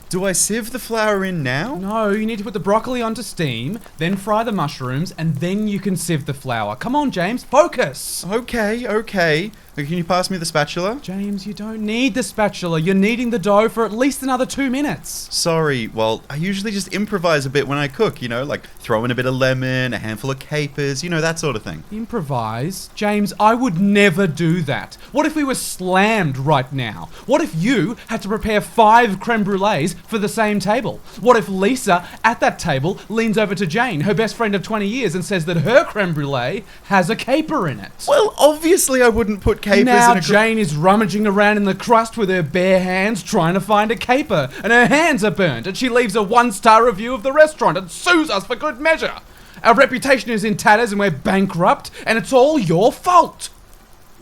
Do I sieve the flour in now? No, you need to put the broccoli onto steam, then fry the mushrooms, and then you can sieve the flour. Come on, James, focus! Okay. Can you pass me the spatula? James, you don't need the spatula. You're kneading the dough for at least another 2 minutes. Sorry, well, I usually just improvise a bit when I cook, like throw in a bit of lemon, a handful of capers, that sort of thing. Improvise? James, I would never do that. What if we were slammed right now? What if you had to prepare 5 creme brulees for the same table? What if Lisa, at that table, leans over to Jane, her best friend of 20 years, and says that her creme brulee has a caper in it? Well, obviously I wouldn't put capers now in a... Jane is rummaging around in the crust with her bare hands trying to find a caper, and her hands are burnt, and she leaves a 1-star review of the restaurant and sues us for good measure. Our reputation is in tatters and we're bankrupt, and it's all your fault.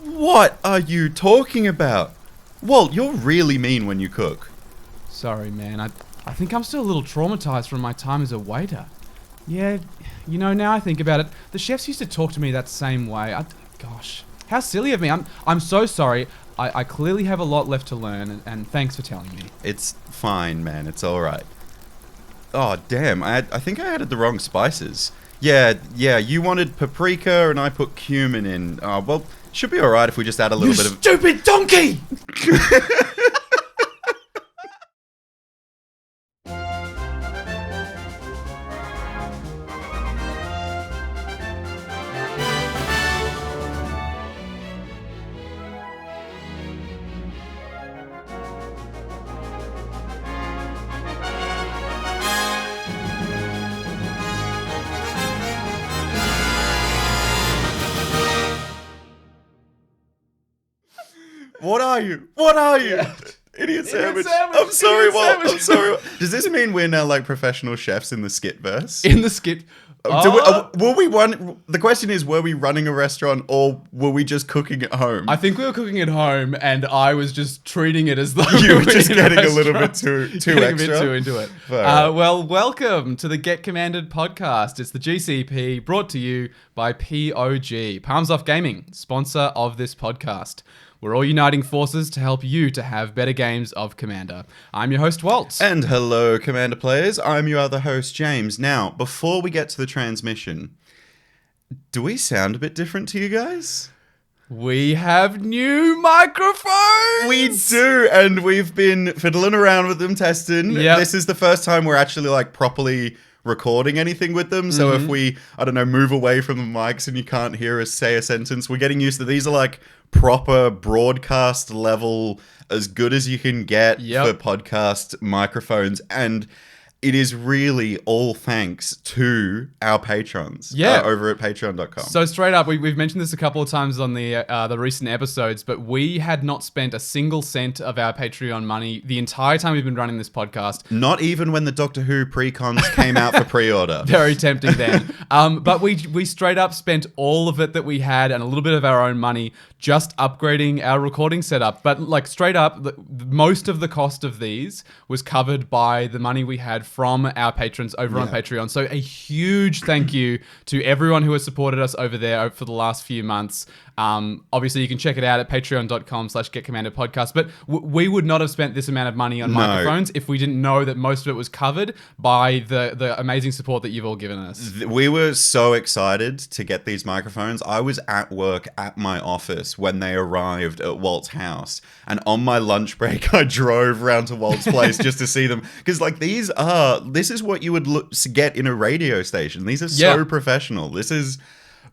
What are you talking about? Walt, you're really mean when you cook. Sorry, man. I think I'm still a little traumatized from my time as a waiter. Yeah, now I think about it, the chefs used to talk to me that same way. Gosh, how silly of me. I'm so sorry. I clearly have a lot left to learn, and thanks for telling me. It's fine, man. It's all right. Oh, damn. I think I added the wrong spices. Yeah, you wanted paprika, and I put cumin in. Well, should be all right if we just add a little bit of... You stupid donkey! What are you? Yeah. Idiot sandwich. I'm sorry, Walt. I'm sorry. Does this mean we're now like professional chefs in the skit verse? In the skit. The question is, were we running a restaurant or were we just cooking at home? I think we were cooking at home, and I was just treating it as though you were just getting a little bit too extra. A bit too into it. Well, welcome to the Get Commanded podcast. It's the GCP, brought to you by POG, Palms Off Gaming, sponsor of this podcast. We're all uniting forces to help you to have better games of Commander. I'm your host, Walt. And hello, Commander players. I'm your other host, James. Now, before we get to the transmission, do we sound a bit different to you guys? We have new microphones! We do, and we've been fiddling around with them, testing. Yep. This is the first time we're actually like properly recording anything with them. So if we, move away from the mics and you can't hear us say a sentence, we're getting used to these are like proper broadcast level, as good as you can get for podcast microphones. And it is really all thanks to our patrons over at patreon.com. So straight up, we've mentioned this a couple of times on the recent episodes, but we had not spent a single cent of our Patreon money the entire time we've been running this podcast. Not even when the Doctor Who pre-cons came out for pre-order. Very tempting then. But we straight up spent all of it that we had and a little bit of our own money just upgrading our recording setup. But like straight up, most of the cost of these was covered by the money we had from our patrons over on Patreon. So a huge thank you to everyone who has supported us over there for the last few months. Obviously, you can check it out at patreon.com/getcommandedpodcast. But we would not have spent this amount of money on microphones if we didn't know that most of it was covered by the amazing support that you've all given us. We were so excited to get these microphones. I was at work at my office when they arrived at Walt's house. And on my lunch break, I drove around to Walt's place just to see them. Because like this is what you would get in a radio station. These are so professional.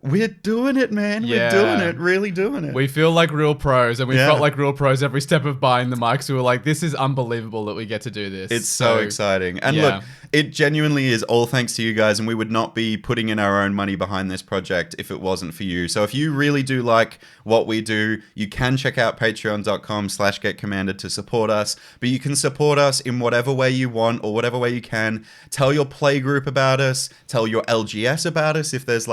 We're doing it, man. We're doing it. Really doing it. We feel like real pros, and we felt like real pros every step of buying the mics. We were like, this is unbelievable that we get to do this. It's so exciting. And look, it genuinely is all thanks to you guys, and we would not be putting in our own money behind this project if it wasn't for you. So if you really do like what we do, you can check out patreon.com/getcommanded to support us. But you can support us in whatever way you want or whatever way you can. Tell your play group about us. Tell your LGS about us if there's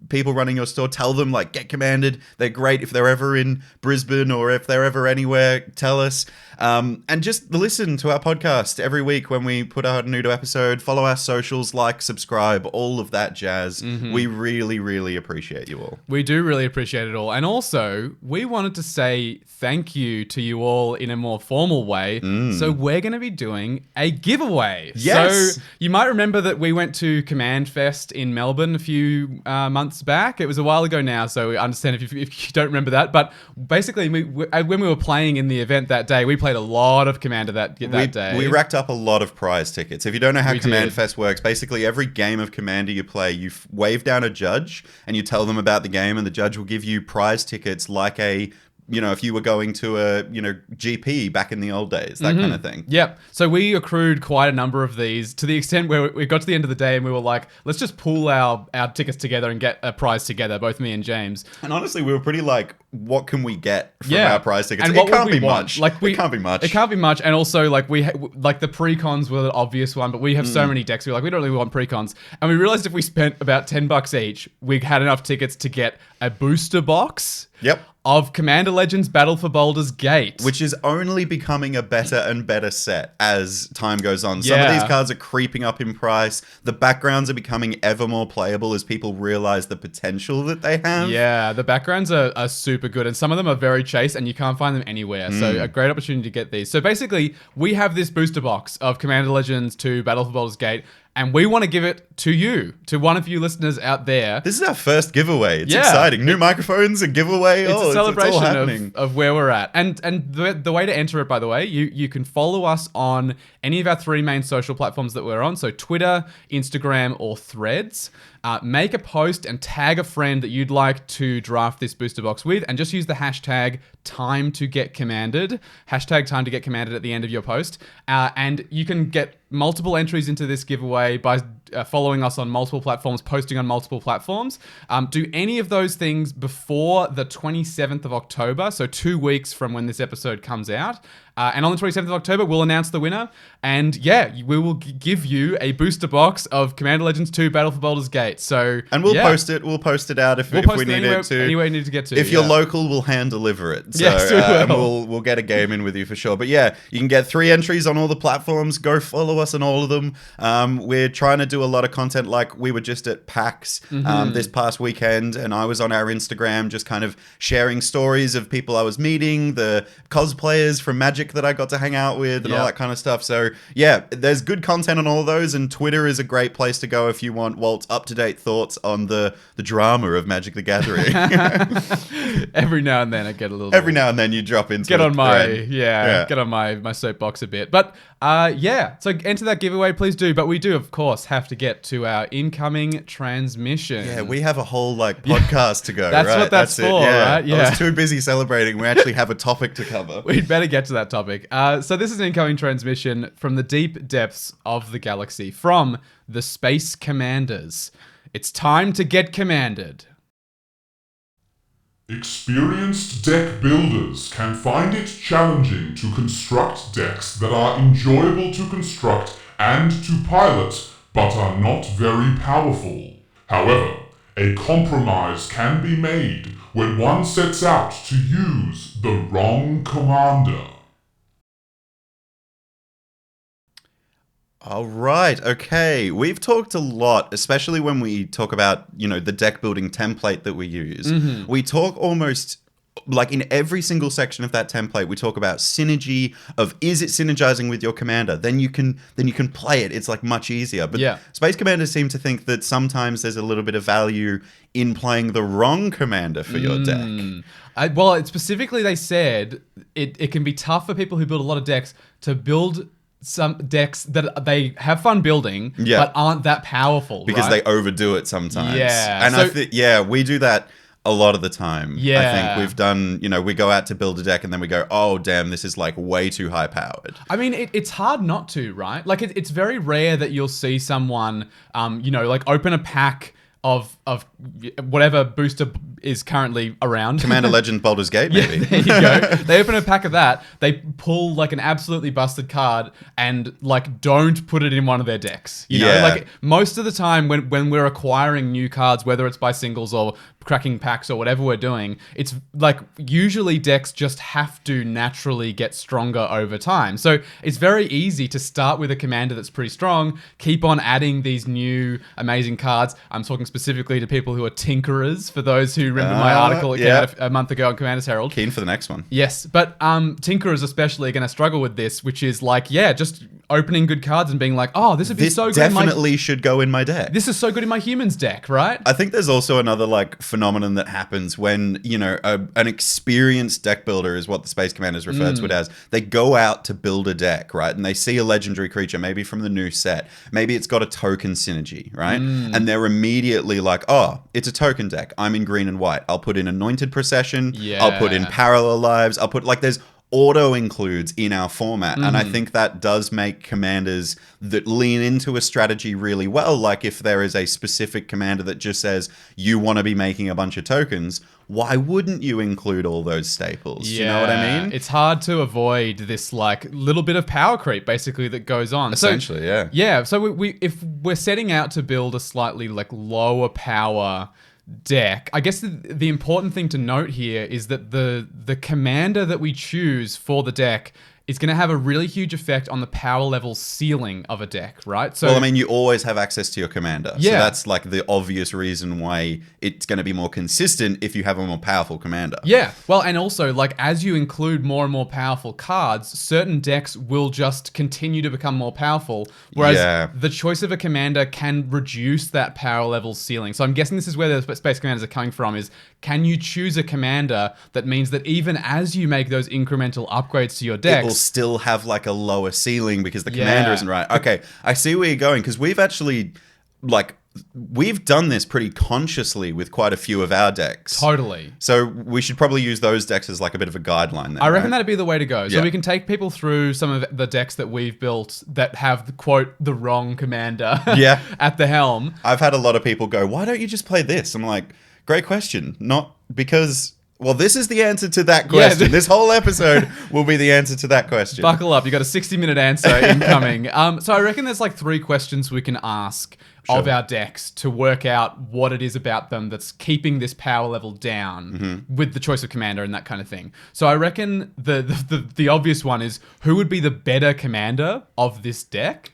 people running your store, tell them, like, get commanded. They're great. If they're ever in Brisbane or if they're ever anywhere, tell us. And just listen to our podcast every week when we put out a new episode. Follow our socials, like, subscribe, all of that jazz. We really, really appreciate you all. We do really appreciate it all. And also, we wanted to say thank you to you all in a more formal way. So we're going to be doing a giveaway. Yes. So you might remember that we went to Command Fest in Melbourne a few months back. It was a while ago now, so we understand if you don't remember that. But basically, when we were playing in the event that day, we played a lot of Commander that day. We racked up a lot of prize tickets. If you don't know how Command Fest works, basically every game of Commander you play, you wave down a judge and you tell them about the game, and the judge will give you prize tickets like a, if you were going to a, GP back in the old days, that kind of thing. Yep. So we accrued quite a number of these to the extent where we got to the end of the day and we were like, let's just pool our tickets together and get a prize together, both me and James. And honestly, we were pretty like, what can we get from our prize tickets? And it can't be much. It can't be much. It can't be much. And also, like, the precons were the obvious one, but we have so many decks. We were like, we don't really want precons. And we realized if we spent about $10 each, we had enough tickets to get a booster box. Yep. Of Commander Legends Battle for Baldur's Gate. Which is only becoming a better and better set as time goes on. Some of these cards are creeping up in price. The backgrounds are becoming ever more playable as people realize the potential that they have. Yeah, the backgrounds are super good, and some of them are very chase, and you can't find them anywhere. So a great opportunity to get these. So basically, we have this booster box of Commander Legends 2 Battle for Baldur's Gate, and we want to give it to you, to one of you listeners out there. This is our first giveaway. It's exciting. New microphones, a giveaway. It's a celebration of where we're at. And the way to enter it, by the way, you can follow us on any of our 3 main social platforms that we're on. So Twitter, Instagram, or Threads. Make a post and tag a friend that you'd like to draft this booster box with, and just use the hashtag #TimeToGetCommanded. Hashtag #TimeToGetCommanded at the end of your post. And you can get multiple entries into this giveaway by following us on multiple platforms, posting on multiple platforms. Do any of those things before the 27th of October, so 2 weeks from when this episode comes out. And on the 27th of October, we'll announce the winner. And we will give you a booster box of Commander Legends 2 Battle for Baldur's Gate. So, and we'll post it. We'll post it out if we need it to. Anywhere you need to get to. If you're local, we'll hand deliver it. So, yes, we will. And we'll get a game in with you for sure. But yeah, you can get 3 entries on all the platforms. Go follow us on all of them. We're trying to do a lot of content. Like, we were just at PAX this past weekend, and I was on our Instagram just kind of sharing stories of people I was meeting, the cosplayers from Magic that I got to hang out with, and all that kind of stuff. So yeah, there's good content on all of those, and Twitter is a great place to go if you want Walt's up-to-date thoughts on the drama of Magic the Gathering. Every now and then I get a little... Every now and then you drop into get on my soapbox a bit. But so enter that giveaway, please do. But we do, of course, have to get to our incoming transmission. Yeah, we have a whole podcast to go. That's right? what that's for, right? Yeah. I was too busy celebrating. We actually have a topic to cover. We'd better get to that topic. So this is an incoming transmission from the deep depths of the galaxy, from the Space Commanders. It's time to get commanded. Experienced deck builders can find it challenging to construct decks that are enjoyable to construct and to pilot, but are not very powerful. However, a compromise can be made when one sets out to use the wrong commander. All right. Okay. We've talked a lot, especially when we talk about, the deck building template that we use. We talk almost like in every single section of that template, we talk about synergy of, is it synergizing with your commander? Then you can play it. It's like much easier. But Space Commanders seem to think that sometimes there's a little bit of value in playing the wrong commander for your deck. Well, specifically they said it can be tough for people who build a lot of decks to build some decks that they have fun building, but aren't that powerful. Because they overdo it sometimes. Yeah. And I think, we do that a lot of the time. Yeah. I think we've done, we go out to build a deck and then we go, oh, damn, this is like way too high powered. I mean, it's hard not to, right? Like, it's very rare that you'll see someone, like open a pack of whatever booster is currently around. Commander Legend Baldur's Gate, maybe. There you go. They open a pack of that. They pull like an absolutely busted card and like don't put it in one of their decks. You know, like most of the time when we're acquiring new cards, whether it's by singles or cracking packs or whatever we're doing, it's like usually decks just have to naturally get stronger over time. So it's very easy to start with a commander that's pretty strong, keep on adding these new amazing cards. I'm talking specifically to people who are tinkerers, for those who remember my article that came out a month ago on Commander's Herald. Keen for the next one. Yes, but tinkerers especially are going to struggle with this, which is like, just opening good cards and being like, oh, this would be so good. Definitely should go in my deck. This is so good in my humans deck, right? I think there's also another like phenomenon that happens when, you know, an experienced deck builder is what the Space Commanders refer to it as. They go out to build a deck, right? And they see a legendary creature, maybe from the new set. Maybe it's got a token synergy, right? And they're immediately like, oh, it's a token deck. I'm in green and white. I'll put in Anointed Procession. Yeah. I'll put in Parallel Lives. I'll put like there's auto includes in our format. And I think that does make commanders that lean into a strategy really well. Like if there is a specific commander that just says, you want to be making a bunch of tokens, why wouldn't you include all those staples? Yeah. You know what I mean? It's hard to avoid this like little bit of power creep basically that goes on. Essentially, so, yeah. So we if we're setting out to build a slightly like lower power deck, I guess the important thing to note here is that the commander that we choose for the deck is going to have a really huge effect on the power level ceiling of a deck, right? So, well, I mean, you always have access to your commander. Yeah. So that's like the obvious reason why it's going to be more consistent if you have a more powerful commander. Yeah. Well, and also, like, as you include more and more powerful cards, certain decks will just continue to become more powerful, whereas the choice of a commander can reduce that power level ceiling. So I'm guessing this is where the Space Commanders are coming from, is can you choose a commander that means that even as you make those incremental upgrades to your decks, it will still have like a lower ceiling because the commander isn't right. Okay, I see where you're going, because we've actually we've done this pretty consciously with quite a few of our decks. Totally. So we should probably use those decks as like a bit of a guideline there, I reckon that'd be the way to go. So Yeah. we can take people through some of the decks that we've built that have, quote, the wrong commander Yeah. at the helm. I've had a lot of people go, why don't you just play this? I'm like, great question. Not because... Well, this is the answer to that question. Yeah. This whole episode will be the answer to that question. Buckle up. You got a 60-minute answer incoming. So I reckon there's like 3 questions we can ask of our decks to work out what it is about them that's keeping this power level down with the choice of commander and that kind of thing. So I reckon the obvious one is, who would be the better commander of this deck?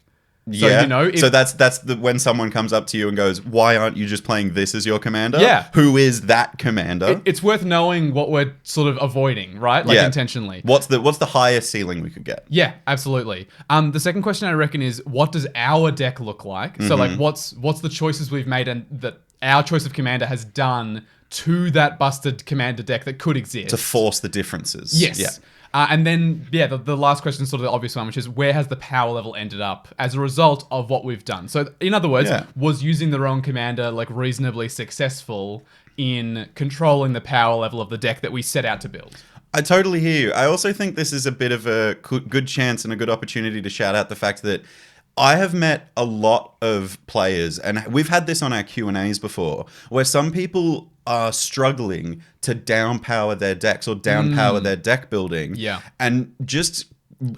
So, Yeah. you know, so that's when someone comes up to you and goes, why aren't you just playing this as your commander? Yeah. Who is that commander? It's worth knowing what we're sort of avoiding, right? Like intentionally. What's the highest ceiling we could get? Yeah, absolutely. The second question I reckon is, what does our deck look like? So like what's the choices we've made and that our choice of commander has done to that busted commander deck that could exist? To force the differences. Yes. Yeah. And then, the last question is sort of the obvious one, which is, where has the power level ended up as a result of what we've done? So, in other words, was using the wrong commander like reasonably successful in controlling the power level of the deck that we set out to build? I totally hear you. I also think this is a bit of a good chance and a good opportunity to shout out the fact that I have met a lot of players, and we've had this on our Q&As before, where some people are struggling to downpower their decks or downpower their deck building. Yeah. And just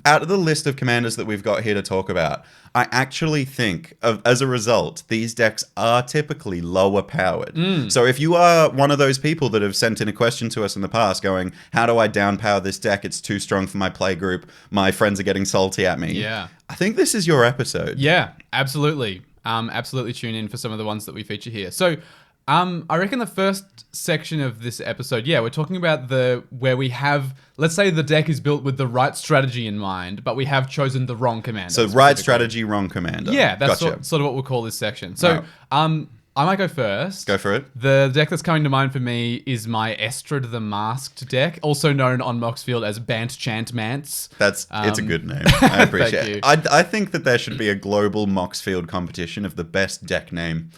out of the list of commanders that we've got here to talk about, I actually think, as a result, these decks are typically lower powered. So if you are one of those people that have sent in a question to us in the past going, how do I downpower this deck? It's too strong for my play group. My friends are getting salty at me. Yeah. I think this is your episode. Yeah, absolutely. Absolutely tune in for some of the ones that we feature here. So, I reckon the first section of this episode, we're talking about where we have, let's say the deck is built with the right strategy in mind, but we have chosen the wrong commander. So right strategy, wrong commander. Yeah, that's Gotcha. sort of what we'll call this section. So, I might go first. Go for it. The deck that's coming to mind for me is my Estrad the Masked deck, also known on Moxfield as Bant Chant Mance. It's a good name. I appreciate Thank it. you. I think that there should be a global Moxfield competition of the best deck name.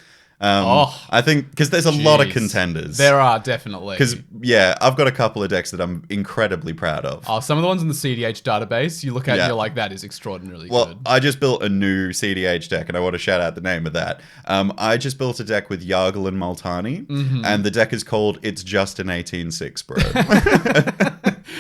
I think because there's a lot of Jeez. contenders. There are definitely. Because, yeah, I've got a couple of decks that I'm incredibly proud of. Some of the ones in the CDH database, you look at Yeah. and you're like, that is extraordinarily Well, good. I just built a new CDH deck, and I want to shout out the name of that. I just built a deck with Yargle and Multani, and the deck is called It's Just an 18-6, bro.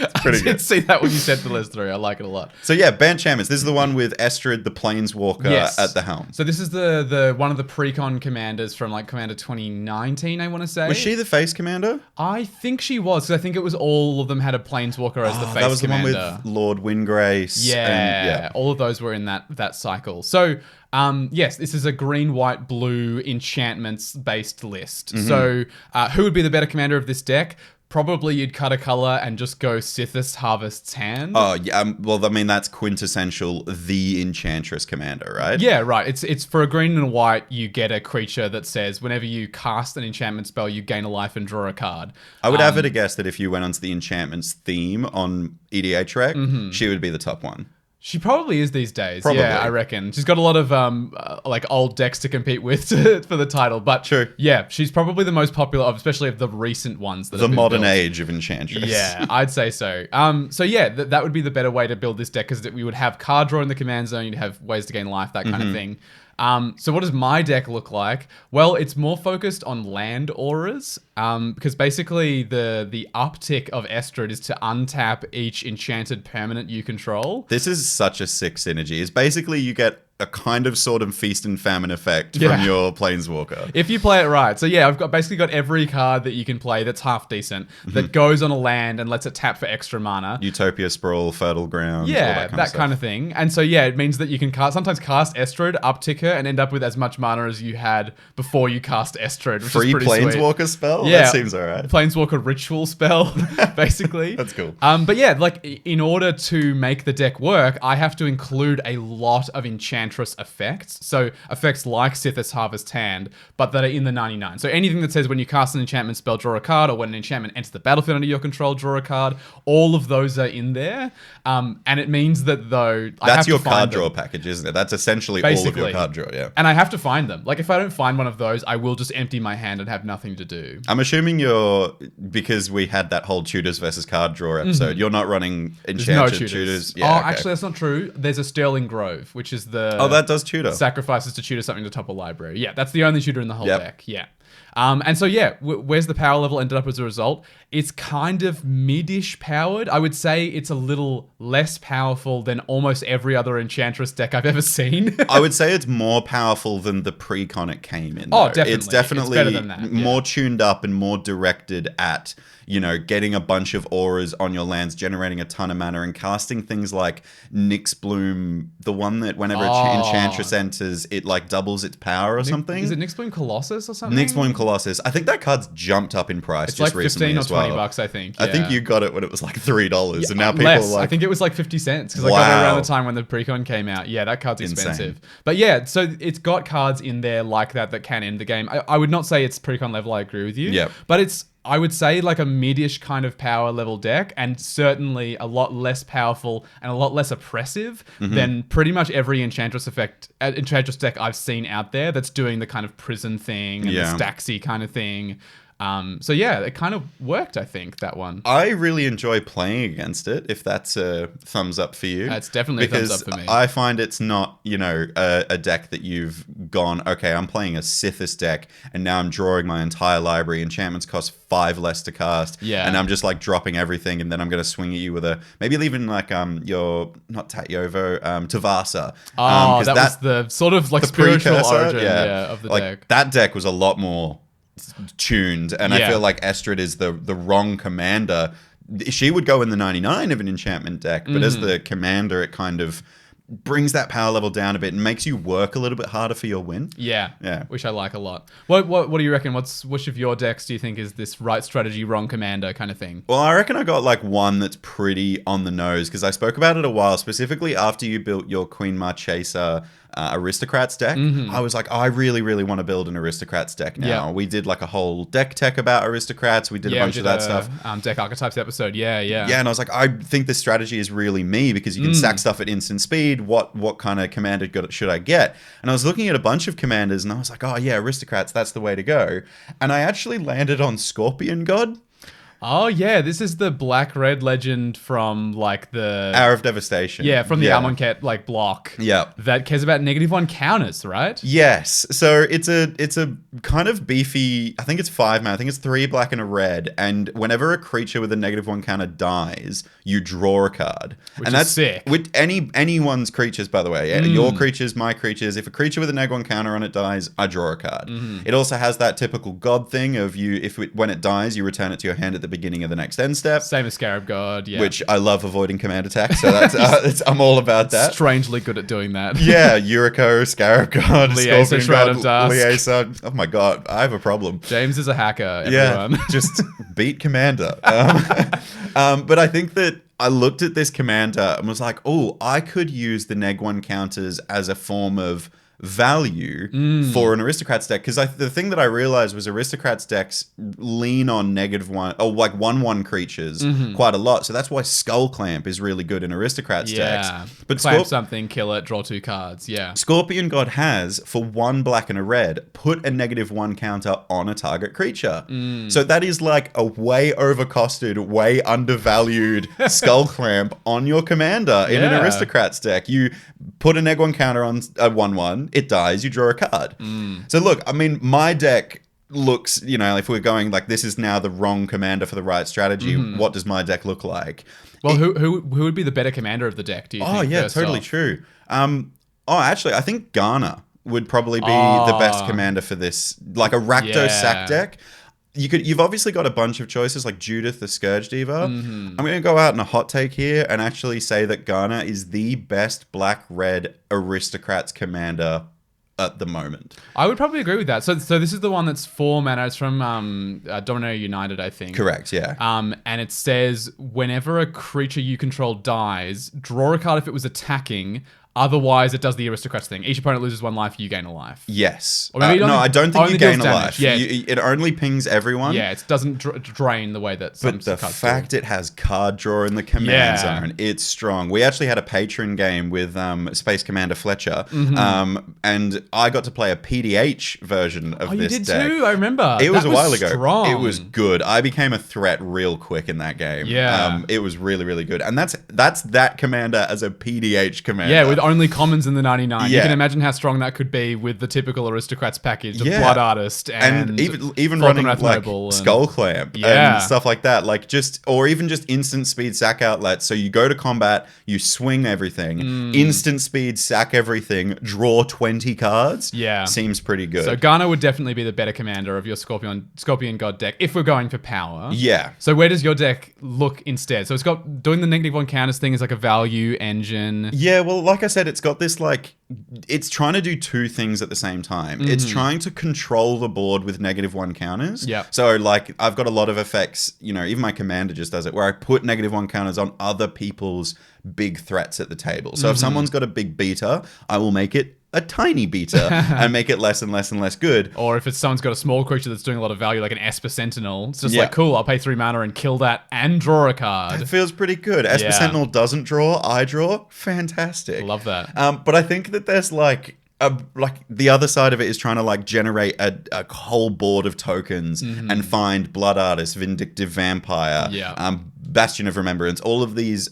It's pretty I did good. see that when you said the list through. I like it a lot. So yeah, Bant Shamans. This is the one with Estrid, the Planeswalker, at the helm. So this is the one of the pre-con commanders from like Commander 2019, I want to say. Was she the face commander? I think she was, because I think it was all of them had a Planeswalker as the face That was commander. the one with Lord Windgrace. Yeah, all of those were in that cycle. So, yes, this is a green, white, blue enchantments based list. So, who would be the better commander of this deck? Probably you'd cut a color and just go Sithis Harvest's Hand. Oh, yeah. Well, I mean, that's quintessential the Enchantress commander, right? Yeah, right. It's for a green and a white, you get a creature that says whenever you cast an enchantment spell, you gain a life and draw a card. I would hazard a guess that if you went onto the enchantments theme on EDH Rec, she would be the top one. She probably is these days. Probably. Yeah, I reckon. She's got a lot of like old decks to compete with for the title. But True. Yeah, she's probably the most popular of, especially of the recent ones. The modern age of Enchantress. Yeah, I'd say so. So yeah, that would be the better way to build this deck, because we would have card draw in the command zone. You'd have ways to gain life, that kind of thing. So what does my deck look like? Well, it's more focused on land auras, because basically the uptick of Estrid is to untap each enchanted permanent you control. This is such a sick synergy. It's basically you get a kind of sort of feast and famine effect Yeah. from your Planeswalker. If you play it right. So yeah, I've basically got every card that you can play that's half decent, that goes on a land and lets it tap for extra mana. Utopia Sprawl, Fertile Ground, Yeah, all that kind of thing. And so, yeah, it means that you can sometimes cast Estrid, uptick her, and end up with as much mana as you had before you cast Estrid, which Free is pretty sweet. Planeswalker spell? Yeah. That seems alright. Planeswalker ritual spell, basically. That's cool. But yeah, like in order to make the deck work, I have to include a lot of Enchantress effects. So effects like Sithis Harvest Hand, but that are in the 99. So anything that says when you cast an enchantment spell, draw a card, or when an enchantment enters the battlefield under your control, draw a card, all of those are in there. And it means that though I have That's to your find card them. draw package, isn't it? That's essentially all of Basically. your card draw, yeah. And I have to find them. Like if I don't find one of those, I will just empty my hand and have nothing to do. I'm assuming because we had that whole Tutors versus card draw episode, you're not running There's no Enchanted tutors. Tutors. Oh, actually, that's not true. There's a Sterling Grove, which is the... Oh, that does tutor. Sacrifices to tutor something to top a library. Yeah, that's the only tutor in the whole Yep. deck. Yeah. And so, yeah, where's the power level ended up as a result? It's kind of mid-ish powered. I would say it's a little less powerful than almost every other Enchantress deck I've ever seen. I would say it's more powerful than the pre-con it came in. Oh, though. definitely. It's definitely It's better than that, yeah. more tuned up and more directed at, getting a bunch of auras on your lands, generating a ton of mana, and casting things like Nyx Bloom, the one that whenever Enchantress enters, it like doubles its power or something. Is it Nyx Bloom Colossus or something? Nyx Bloom Colossus. I think that card's jumped up in price It's just like recently 15 or as well. 20 bucks, I think. I think yeah. you got it when it was like $3, and now people Less. are like, I think it was like 50 cents because I got it around Wow. the time when the precon came out. Yeah, that card's expensive. Insane. But yeah, so it's got cards in there like that can end the game. I would not say it's precon level, I agree with you. Yep. But it's, I would say, like a mid-ish kind of power level deck, and certainly a lot less powerful and a lot less oppressive than pretty much every Enchantress deck I've seen out there that's doing the kind of prison thing and Yeah. the Staxy kind of thing. So yeah, it kind of worked, I think, that one. I really enjoy playing against it, if that's a thumbs up for you. That's definitely a thumbs up for me. I find it's not, a deck that you've gone, okay, I'm playing a Sithis deck, and now I'm drawing my entire library. Enchantments cost 5 less to cast. Yeah. And I'm just like dropping everything, and then I'm going to swing at you with maybe even like your, not Tatyovo, Tavasa. Oh, that was the sort of like spiritual precursor, origin of the like, deck. That deck was a lot more tuned, and I Yeah. feel like Estrid is the wrong commander. She would go in the 99 of an enchantment deck, but as the commander, it kind of brings that power level down a bit and makes you work a little bit harder for your win. Yeah, Yeah. which I like a lot. What do you reckon? Which of your decks do you think is this right strategy, wrong commander kind of thing? Well, I reckon I got like one that's pretty on the nose, because I spoke about it a while, specifically after you built your Queen Marchesa Aristocrats deck. I was like, I really, really want to build an Aristocrats deck now. Yeah. We did like a whole deck tech about Aristocrats. We did a bunch of that stuff. Deck archetypes episode. Yeah. Yeah, and I was like, I think this strategy is really me, because you can sack stuff at instant speed. weighed what kind of commander should I get. And I was looking at a bunch of commanders, and I was like, oh yeah, aristocrats, that's the way to go. And I actually landed on Scorpion God. Oh yeah, this is the black-red legend from like the Hour of Devastation. Yeah, from the Amonkhet like block. Yeah. That cares about -1 counters, right? Yes. So it's a kind of beefy, I think it's 5 mana. I think it's 3 black and a red. And whenever a creature with a -1 counter dies, you draw a card. Which is sick. With anyone's creatures, by the way. Your creatures, my creatures. If a creature with a -1 counter on it dies, I draw a card. It also has that typical god thing of when it dies, you return it to your hand at the beginning of the next end step. Same as Scarab God, yeah. Which I love avoiding command attacks, so that's I'm all about that. Strangely good at doing that. Yeah, Yuriko, Scarab God, Liaison, Scorpion Shroud God, of Dusk. Liaison. Oh my god, I have a problem. James is a hacker, everyone. Yeah, just beat Commander. But I think that I looked at this Commander and was like, oh, I could use the -1 counters as a form of value for an aristocrats deck, because the thing that I realized was aristocrats decks lean on -1 or like 1/1 creatures quite a lot, so that's why Skull Clamp is really good in aristocrats decks. But clamp something, kill it, draw 2 cards. Scorpion God has, for 1 black and a red, put a -1 counter on a target creature. So that is like a way overcosted, way undervalued Skull Clamp on your commander in an aristocrats deck. You put a -1 counter on a 1/1, it dies, you draw a card. So look, I mean, my deck looks, if we're going like this is now the wrong commander for the right strategy, what does my deck look like? Well, who would be the better commander of the deck, do you think? Oh, yeah, totally true. Actually, I think Ghana would probably be the best commander for this, like a Rakdos sack deck. You've obviously got a bunch of choices like Judith the Scourge Diva. I'm going to go out on a hot take here and actually say that Ghana is the best black-red aristocrats commander at the moment. I would probably agree with that. So this is the one that's 4 mana. It's from Dominator United, I think. Correct, yeah. And it says, whenever a creature you control dies, draw a card if it was attacking. Otherwise, it does the aristocrats thing. Each opponent loses 1 life, you gain a life. Yes. Or maybe no, I don't think you gain a life. Yeah. It only pings everyone. Yeah, it doesn't drain the way that some But the cards fact it has card draw in the command zone, it's strong. We actually had a patron game with Space Commander Fletcher, and I got to play a PDH version of this deck. Oh, you did too? I remember. It was a while ago. Strong. It was good. I became a threat real quick in that game. Yeah. It was really, really good. And that's that commander as a PDH commander. Yeah, with only commons in the 99. You Yeah. can imagine how strong that could be with the typical aristocrats package of Blood Artist and even Falcon running Wrath like Noble Skull Clamp and stuff like that, like even just instant speed sack outlets. So you go to combat, you swing everything, instant speed sack everything, draw 20 cards. Yeah, seems pretty good. So Ghana would definitely be the better commander of your Scorpion God deck if we're going for power. Yeah. So where does your deck look instead? So it's got doing the -1 counters thing is like a value engine. Yeah, well, like I said, it's got this like it's trying to do 2 things at the same time. It's trying to control the board with -1 counters. Yeah. So like I've got a lot of effects, even my commander just does it, where I put -1 counters on other people's big threats at the table. So if someone's got a big beater, I will make it a tiny beater and make it less and less and less good. Or if someone's got a small creature that's doing a lot of value, like an Esper Sentinel, it's just like, cool, I'll pay 3 mana and kill that and draw a card. It feels pretty good. Esper Sentinel doesn't draw, I draw. Fantastic. Love that. But I think that there's like the other side of it is trying to like generate a whole board of tokens and find Blood Artist, Vindictive Vampire, Bastion of Remembrance, all of these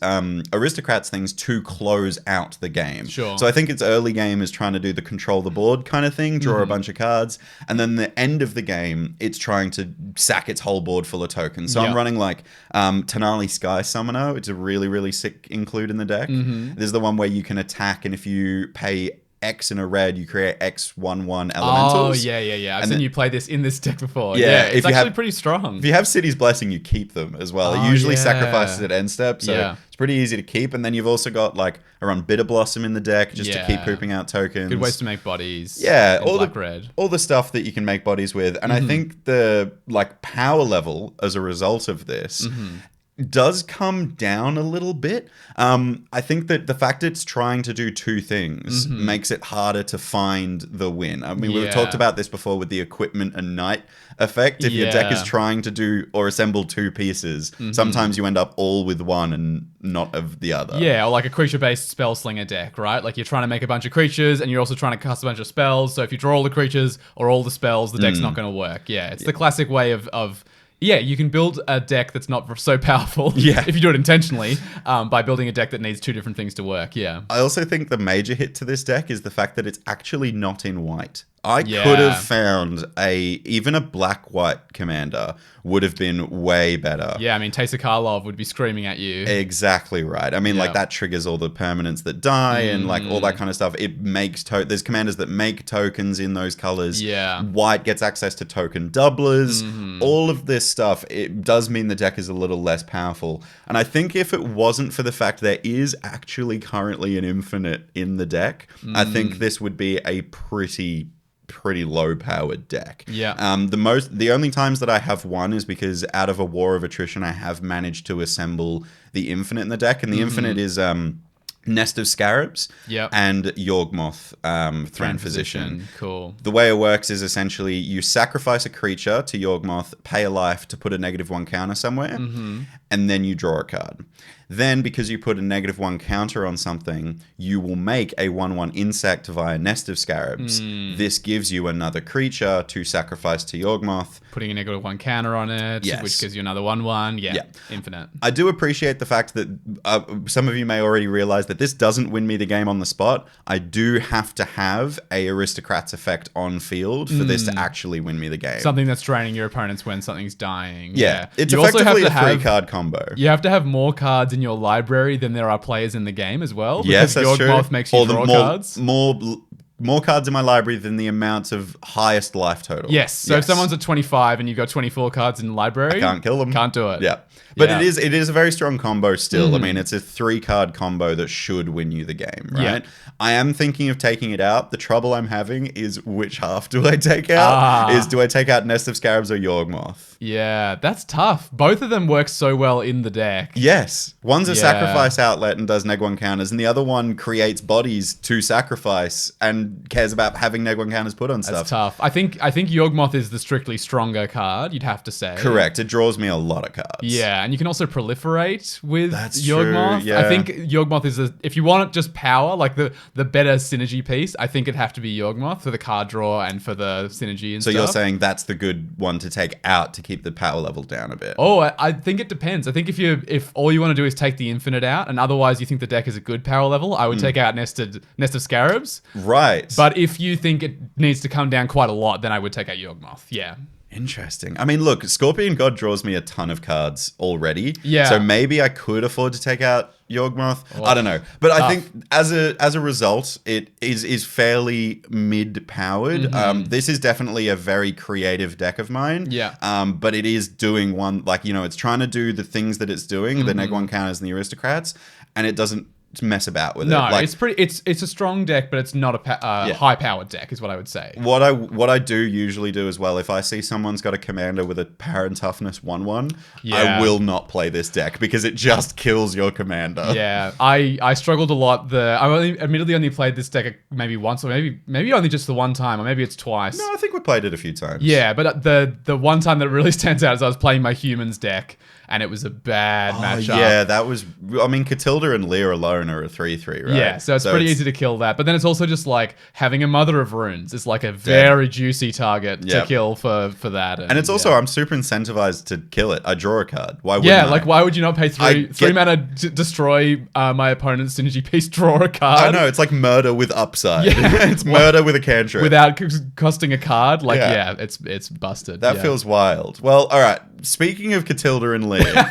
aristocrats things to close out the game. Sure. So I think its early game is trying to do the control the board kind of thing, draw a bunch of cards, and then the end of the game, it's trying to sack its whole board full of tokens. So I'm running like Tenali Sky Summoner. It's a really, really sick include in the deck. This is the one where you can attack, and if you pay X in a red, you create X/1/1 elementals. Oh, yeah. I've seen you play this in this deck before. Yeah, it's actually pretty strong. If you have City's Blessing, you keep them as well. It usually sacrifices at end step, so it's pretty easy to keep. And then you've also got like around Bitter Blossom in the deck just to keep pooping out tokens. Good ways to make bodies. Yeah, red. All the stuff that you can make bodies with. And I think the like power level as a result of this does come down a little bit. I think that the fact it's trying to do two things makes it harder to find the win. I mean, we've talked about this before with the equipment and knight effect. If your deck is trying to do or assemble two pieces, sometimes you end up all with one and not of the other. Yeah, or like a creature-based spell slinger deck, right? Like you're trying to make a bunch of creatures and you're also trying to cast a bunch of spells. So if you draw all the creatures or all the spells, the deck's not going to work. Yeah, it's the classic way of you can build a deck that's not so powerful if you do it intentionally by building a deck that needs two different things to work. Yeah. I also think the major hit to this deck is the fact that it's actually not in white. I could have found even a black-white commander would have been way better. Yeah, I mean, Teysa Karlov would be screaming at you. Exactly right. I mean, like that triggers all the permanents that die and like all that kind of stuff. It makes there's commanders that make tokens in those colors. Yeah. White gets access to token doublers. All of this stuff, it does mean the deck is a little less powerful. And I think if it wasn't for the fact there is actually currently an infinite in the deck, I think this would be a pretty low powered deck. Yeah. The only times that I have won is because out of a war of attrition I have managed to assemble the infinite in the deck, and the infinite is Nest of Scarabs and Yawgmoth Thran Physician. Cool. The way it works is essentially you sacrifice a creature to Yawgmoth, pay a life to put a -1 counter somewhere, and then you draw a card. Then, because you put a -1 counter on something, you will make a 1/1 insect via Nest of Scarabs. This gives you another creature to sacrifice to Yawgmoth. Putting a -1 counter on it, which gives you another 1/1. Yeah, infinite. I do appreciate the fact that some of you may already realize that this doesn't win me the game on the spot. I do have to have a Aristocrats effect on field for this to actually win me the game. Something that's draining your opponents when something's dying. Yeah. It's effectively a 3-card combo. You have to have more cards in your library than there are players in the game as well. Yes, that's true. Yawgmoth makes you draw cards. More cards in my library than the amount of highest life total. Yes. So if someone's at 25 and you've got 24 cards in the library, I can't kill them. Can't do it. Yeah. But it is a very strong combo still. I mean, it's a 3-card combo that should win you the game, right? Yeah. I am thinking of taking it out. The trouble I'm having is which half do I take out? Do I take out Nest of Scarabs or Yawgmoth? Yeah, that's tough. Both of them work so well in the deck. Yes. One's a sacrifice outlet and does -1 counters, and the other one creates bodies to sacrifice and cares about having -1 counters put on stuff. That's tough. I think Yawgmoth is the strictly stronger card, you'd have to say. Correct. It draws me a lot of cards. Yeah, and you can also proliferate with True, Yawgmoth. yeah. I think Yawgmoth is if you want just power, like the better synergy piece, I think it'd have to be Yawgmoth for the card draw and for the synergy and stuff. So you're saying that's the good one to take out to keep the power level down a bit? Oh, I think it depends. I think if all you want to do is take the infinite out and otherwise you think the deck is a good power level, I would take out Nest of Scarabs. Right. But if you think it needs to come down quite a lot, then I would take out Yawgmoth. Yeah. Interesting. I mean, look, Scorpion God draws me a ton of cards already. Yeah. So maybe I could afford to take out Yawgmoth. I don't know. But I think as a result, it is fairly mid-powered. This is definitely a very creative deck of mine. Yeah. But it is doing it's trying to do the things that it's doing, the -1 counters and the Aristocrats, and it doesn't mess about with it. No, it's a strong deck, but it's not a high-powered deck, is what I would say. What I do usually do as well, if I see someone's got a commander with a power and toughness 1/1, I will not play this deck because it just kills your commander. Yeah, I struggled a lot. I admittedly only played this deck maybe once, or maybe only just the one time, or maybe it's twice. No, I think we played it a few times. Yeah, but the one time that really stands out is I was playing my humans deck, and it was a bad matchup. Yeah, that was... I mean, Catilda and Lear alone are a 3/3, right? Yeah, so it's pretty easy to kill that. But then it's also just like having a Mother of Runes is like a very juicy target to kill for that. And it's also, I'm super incentivized to kill it. I draw a card. Why wouldn't I? Like why would you not pay three mana to destroy my opponent's synergy piece, draw a card? I know, it's like murder with upside. Yeah. It's murder with a cantrip. Without costing a card. Like, it's busted. That feels wild. Well, all right. Speaking of Catilda and Lear,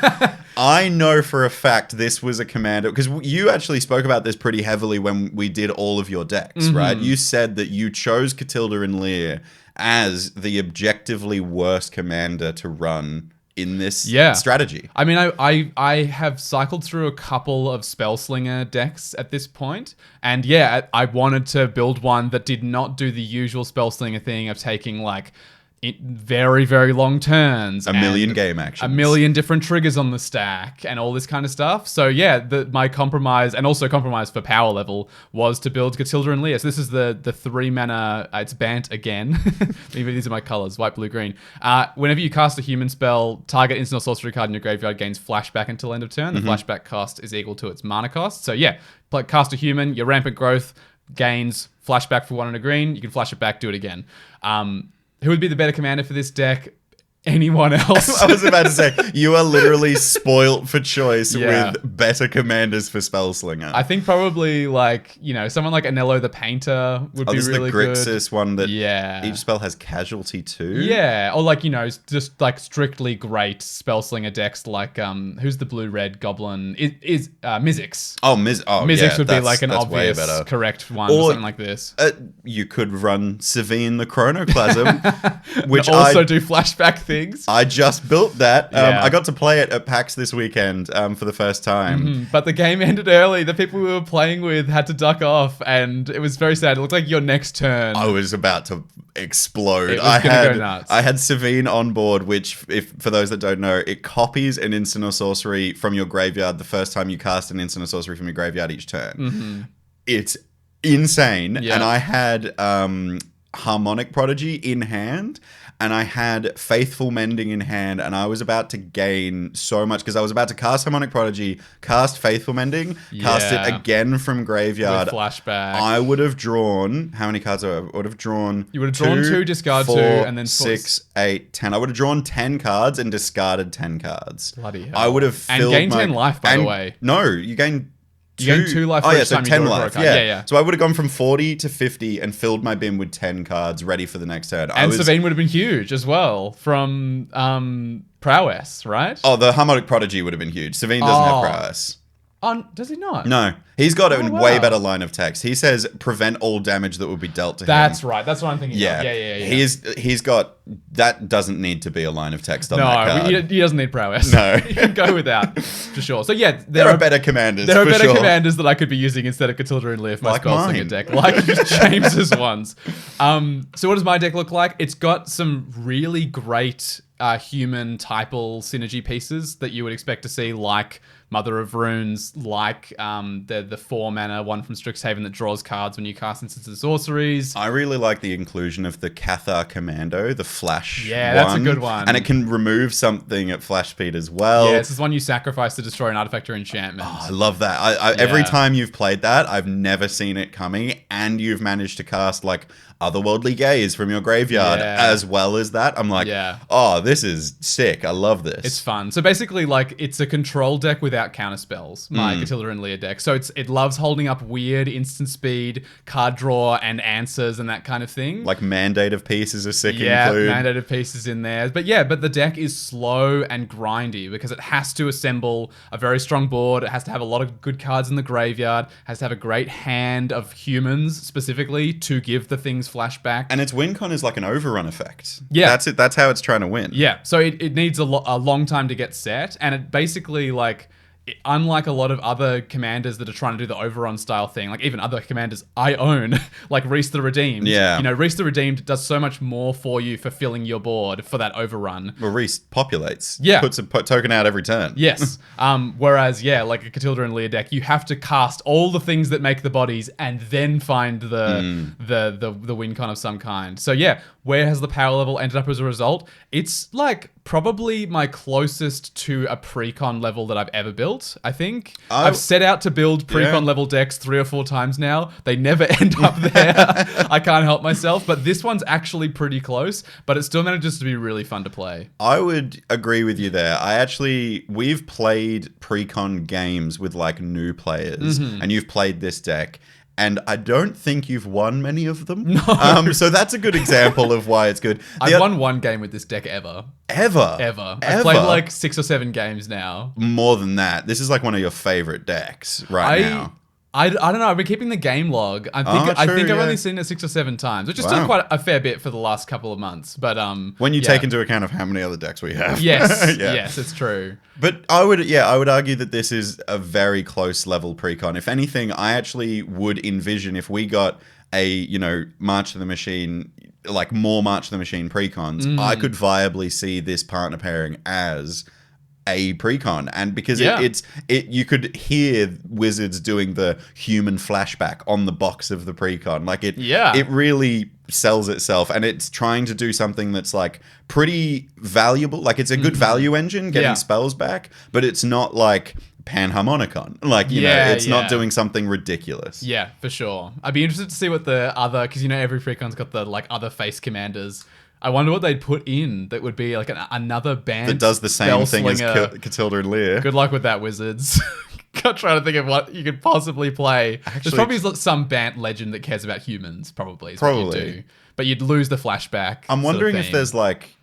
I know for a fact this was a commander, because you actually spoke about this pretty heavily when we did all of your decks, right? You said that you chose Catilda and Lear as the objectively worst commander to run in this strategy. I mean, I have cycled through a couple of Spellslinger decks at this point, and I wanted to build one that did not do the usual Spellslinger thing of taking like very, very long turns. A million and game actions. A million different triggers on the stack and all this kind of stuff. So yeah, my compromise, and also compromise for power level, was to build Catilda and Leah. So this is the 3 mana, it's Bant again. Maybe these are my colors, white, blue, green. Whenever you cast a human spell, target instant or sorcery card in your graveyard gains flashback until end of turn. The flashback cost is equal to its mana cost. So yeah, cast a human, your rampant growth gains flashback for 1 and a green. You can flash it back, do it again. Who would be the better commander for this deck? Anyone else? I was about to say, you are literally spoilt for choice with better commanders for Spellslinger. I think probably someone like Anello the Painter would be really good. This is the Grixis one that each spell has casualty too. Yeah, or just strictly great Spellslinger decks like who's the blue-red goblin? Is Mizzix. Mizzix would be like an obvious correct one or something like this. You could run Savine the Chronoclasm, which also do flashback things. I just built that. I got to play it at PAX this weekend for the first time. But the game ended early. The people we were playing with had to duck off, and it was very sad. It looked like your next turn. I was about to explode. It was gonna go nuts. I had Savine on board, which, if for those that don't know, it copies an instant or sorcery from your graveyard the first time you cast an instant or sorcery from your graveyard each turn. It's insane. And I had Harmonic Prodigy in hand, and I had Faithful Mending in hand, and I was about to gain so much because I was about to cast Harmonic Prodigy, cast Faithful Mending, cast it again from graveyard. With flashback. I would have drawn, how many cards? I would have drawn. You would have drawn 2, discard 4, 2, and then 6, 8, 10. I would have drawn 10 cards and discarded 10 cards. Bloody hell. I would have filled and gained 10 life, by the way. No, you gain. You gain 2 life for each time 10 you draw life. a card. Yeah. So I would have gone from 40 to 50 and filled my bin with 10 cards ready for the next turn. And Savine would have been huge as well from Prowess, right? Oh, the Harmonic Prodigy would have been huge. Savine doesn't have Prowess. Does he not? No. He's got a way better line of text. He says prevent all damage that would be dealt to him. That's right. That's what I'm thinking. Yeah. He's got, that doesn't need to be a line of text on that card. No, he doesn't need prowess. No. He can go without, for sure. So yeah, there are better commanders. There are better commanders that I could be using instead of Catilda and Leah for my Spellslinger deck. Like James's ones. So what does my deck look like? It's got some really great human typal synergy pieces that you would expect to see, like Mother of Runes, like the 4 mana one from Strixhaven that draws cards when you cast instances of sorceries. I really like the inclusion of the Cathar Commando, the flash one. That's a good one. And it can remove something at flash speed as well. Yeah, this is one you sacrifice to destroy an artifact or enchantment. Oh, I love that. Every time you've played that, I've never seen it coming, and you've managed to cast like Otherworldly Gaze from your graveyard as well as that. I'm like, oh, this is sick. I love this. It's fun. So basically, like, it's a control deck without counter spells, my Catilda and Leah deck. So it loves holding up weird instant speed, card draw, and answers and that kind of thing. Like Mandate of Peace is a sick include. Yeah, Mandate of Peace is in there. But the deck is slow and grindy because it has to assemble a very strong board. It has to have a lot of good cards in the graveyard. It has to have a great hand of humans specifically to give the things flashback. And its win con is like an overrun effect. Yeah. That's it. That's how it's trying to win. Yeah. So it needs a long time to get set. And it basically, like, unlike a lot of other commanders that are trying to do the overrun style thing, like even other commanders I own, like Reese the Redeemed. Yeah. You know, Reese the Redeemed does so much more for you for filling your board for that overrun. Well, Reese populates. Yeah. Puts a token out every turn. Yes. Whereas, like a Catilda and Leah deck, you have to cast all the things that make the bodies and then find the win con of some kind. So yeah, where has the power level ended up as a result? It's like probably my closest to a precon level that I've ever built, I think. I've set out to build precon level decks 3 or 4 times now. They never end up there. I can't help myself, but this one's actually pretty close, but it still manages to be really fun to play. I would agree with you there. We've played precon games with like new players, and you've played this deck, and I don't think you've won many of them. No. So that's a good example of why it's good. I've won 1 game with this deck ever. Ever? I've played like 6 or 7 games now. More than that. This is like one of your favorite decks now. I don't know. I've been keeping the game log. I think I've only seen it 6 or 7 times, which is still quite a fair bit for the last couple of months. But when you take into account of how many other decks we have, yes, yes, it's true. But I would argue that this is a very close level precon. If anything, I actually would envision if we got a March of the Machine like more March of the Machine precons, I could viably see this partner pairing as a precon, and because you could hear Wizards doing the human flashback on the box of the precon, like it really sells itself, and it's trying to do something that's like pretty valuable. Like it's a good value engine, getting spells back, but it's not like Panharmonicon. Like, you know, it's not doing something ridiculous. Yeah, for sure. I'd be interested to see what the other, because you know every precon's got the like other face commanders. I wonder what they'd put in that would be like another band that does the same thing as Catilda and Lear. Good luck with that, Wizards. I'm trying to think of what you could possibly play. There's probably some band legend that cares about humans, probably. Is what you'd do. But you'd lose the flashback. I'm wondering if there's like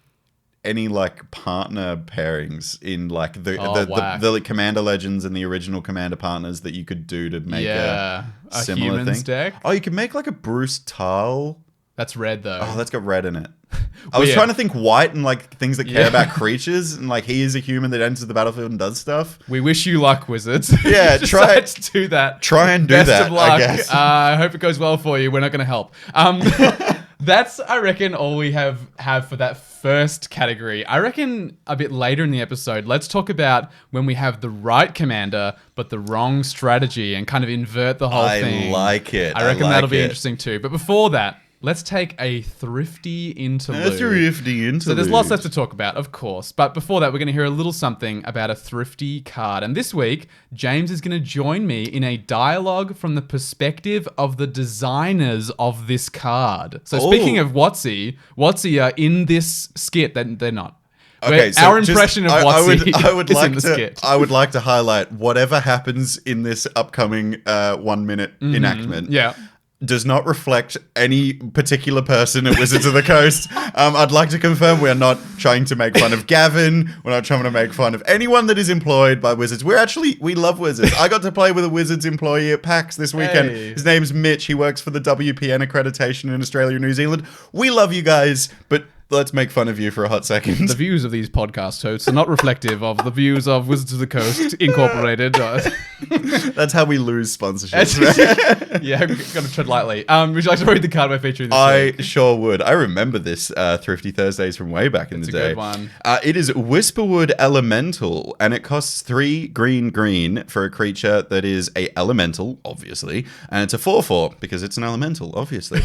any like partner pairings in like the Commander Legends and the original Commander partners that you could do to make a similar thing. Deck? Oh, you could make like a Bruce Tal. That's red though. Oh, that's got red in it. I was trying to think white and like things that care about creatures, and like he is a human that enters the battlefield and does stuff. We wish you luck, Wizards. Yeah, try to do that. Try and do Best that. Of luck. I guess. I hope it goes well for you. We're not going to help. That's, I reckon, all we have for that first category. I reckon a bit later in the episode, let's talk about when we have the right commander, but the wrong strategy, and kind of invert the whole thing. I like it. I reckon that'll be interesting too. But before that, let's take a thrifty interlude. So there's lots left to talk about, of course. But before that, we're going to hear a little something about a thrifty card. And this week, James is going to join me in a dialogue from the perspective of the designers of this card. So speaking of WotC are in this skit. They're not. Okay, so our impression of WotC is in the skit. I would like to highlight whatever happens in this upcoming 1 minute enactment. Yeah. Does not reflect any particular person at Wizards of the Coast. I'd like to confirm we are not trying to make fun of Gavin. We're not trying to make fun of anyone that is employed by Wizards. We love Wizards. I got to play with a Wizards employee at PAX this weekend. Hey. His name's Mitch. He works for the WPN accreditation in Australia and New Zealand. We love you guys, but let's make fun of you for a hot second. The views of these podcast hosts are not reflective of the views of Wizards of the Coast Incorporated. That's how we lose sponsorship. Yeah, got to tread lightly. Would you like to read the card we're featuring this week? I sure would. I remember this Thrifty Thursdays from way back in the day. It's a good one. It is Whisperwood Elemental, and it costs 3 green for a creature that is a elemental, obviously, and it's a 4/4 because it's an elemental, obviously.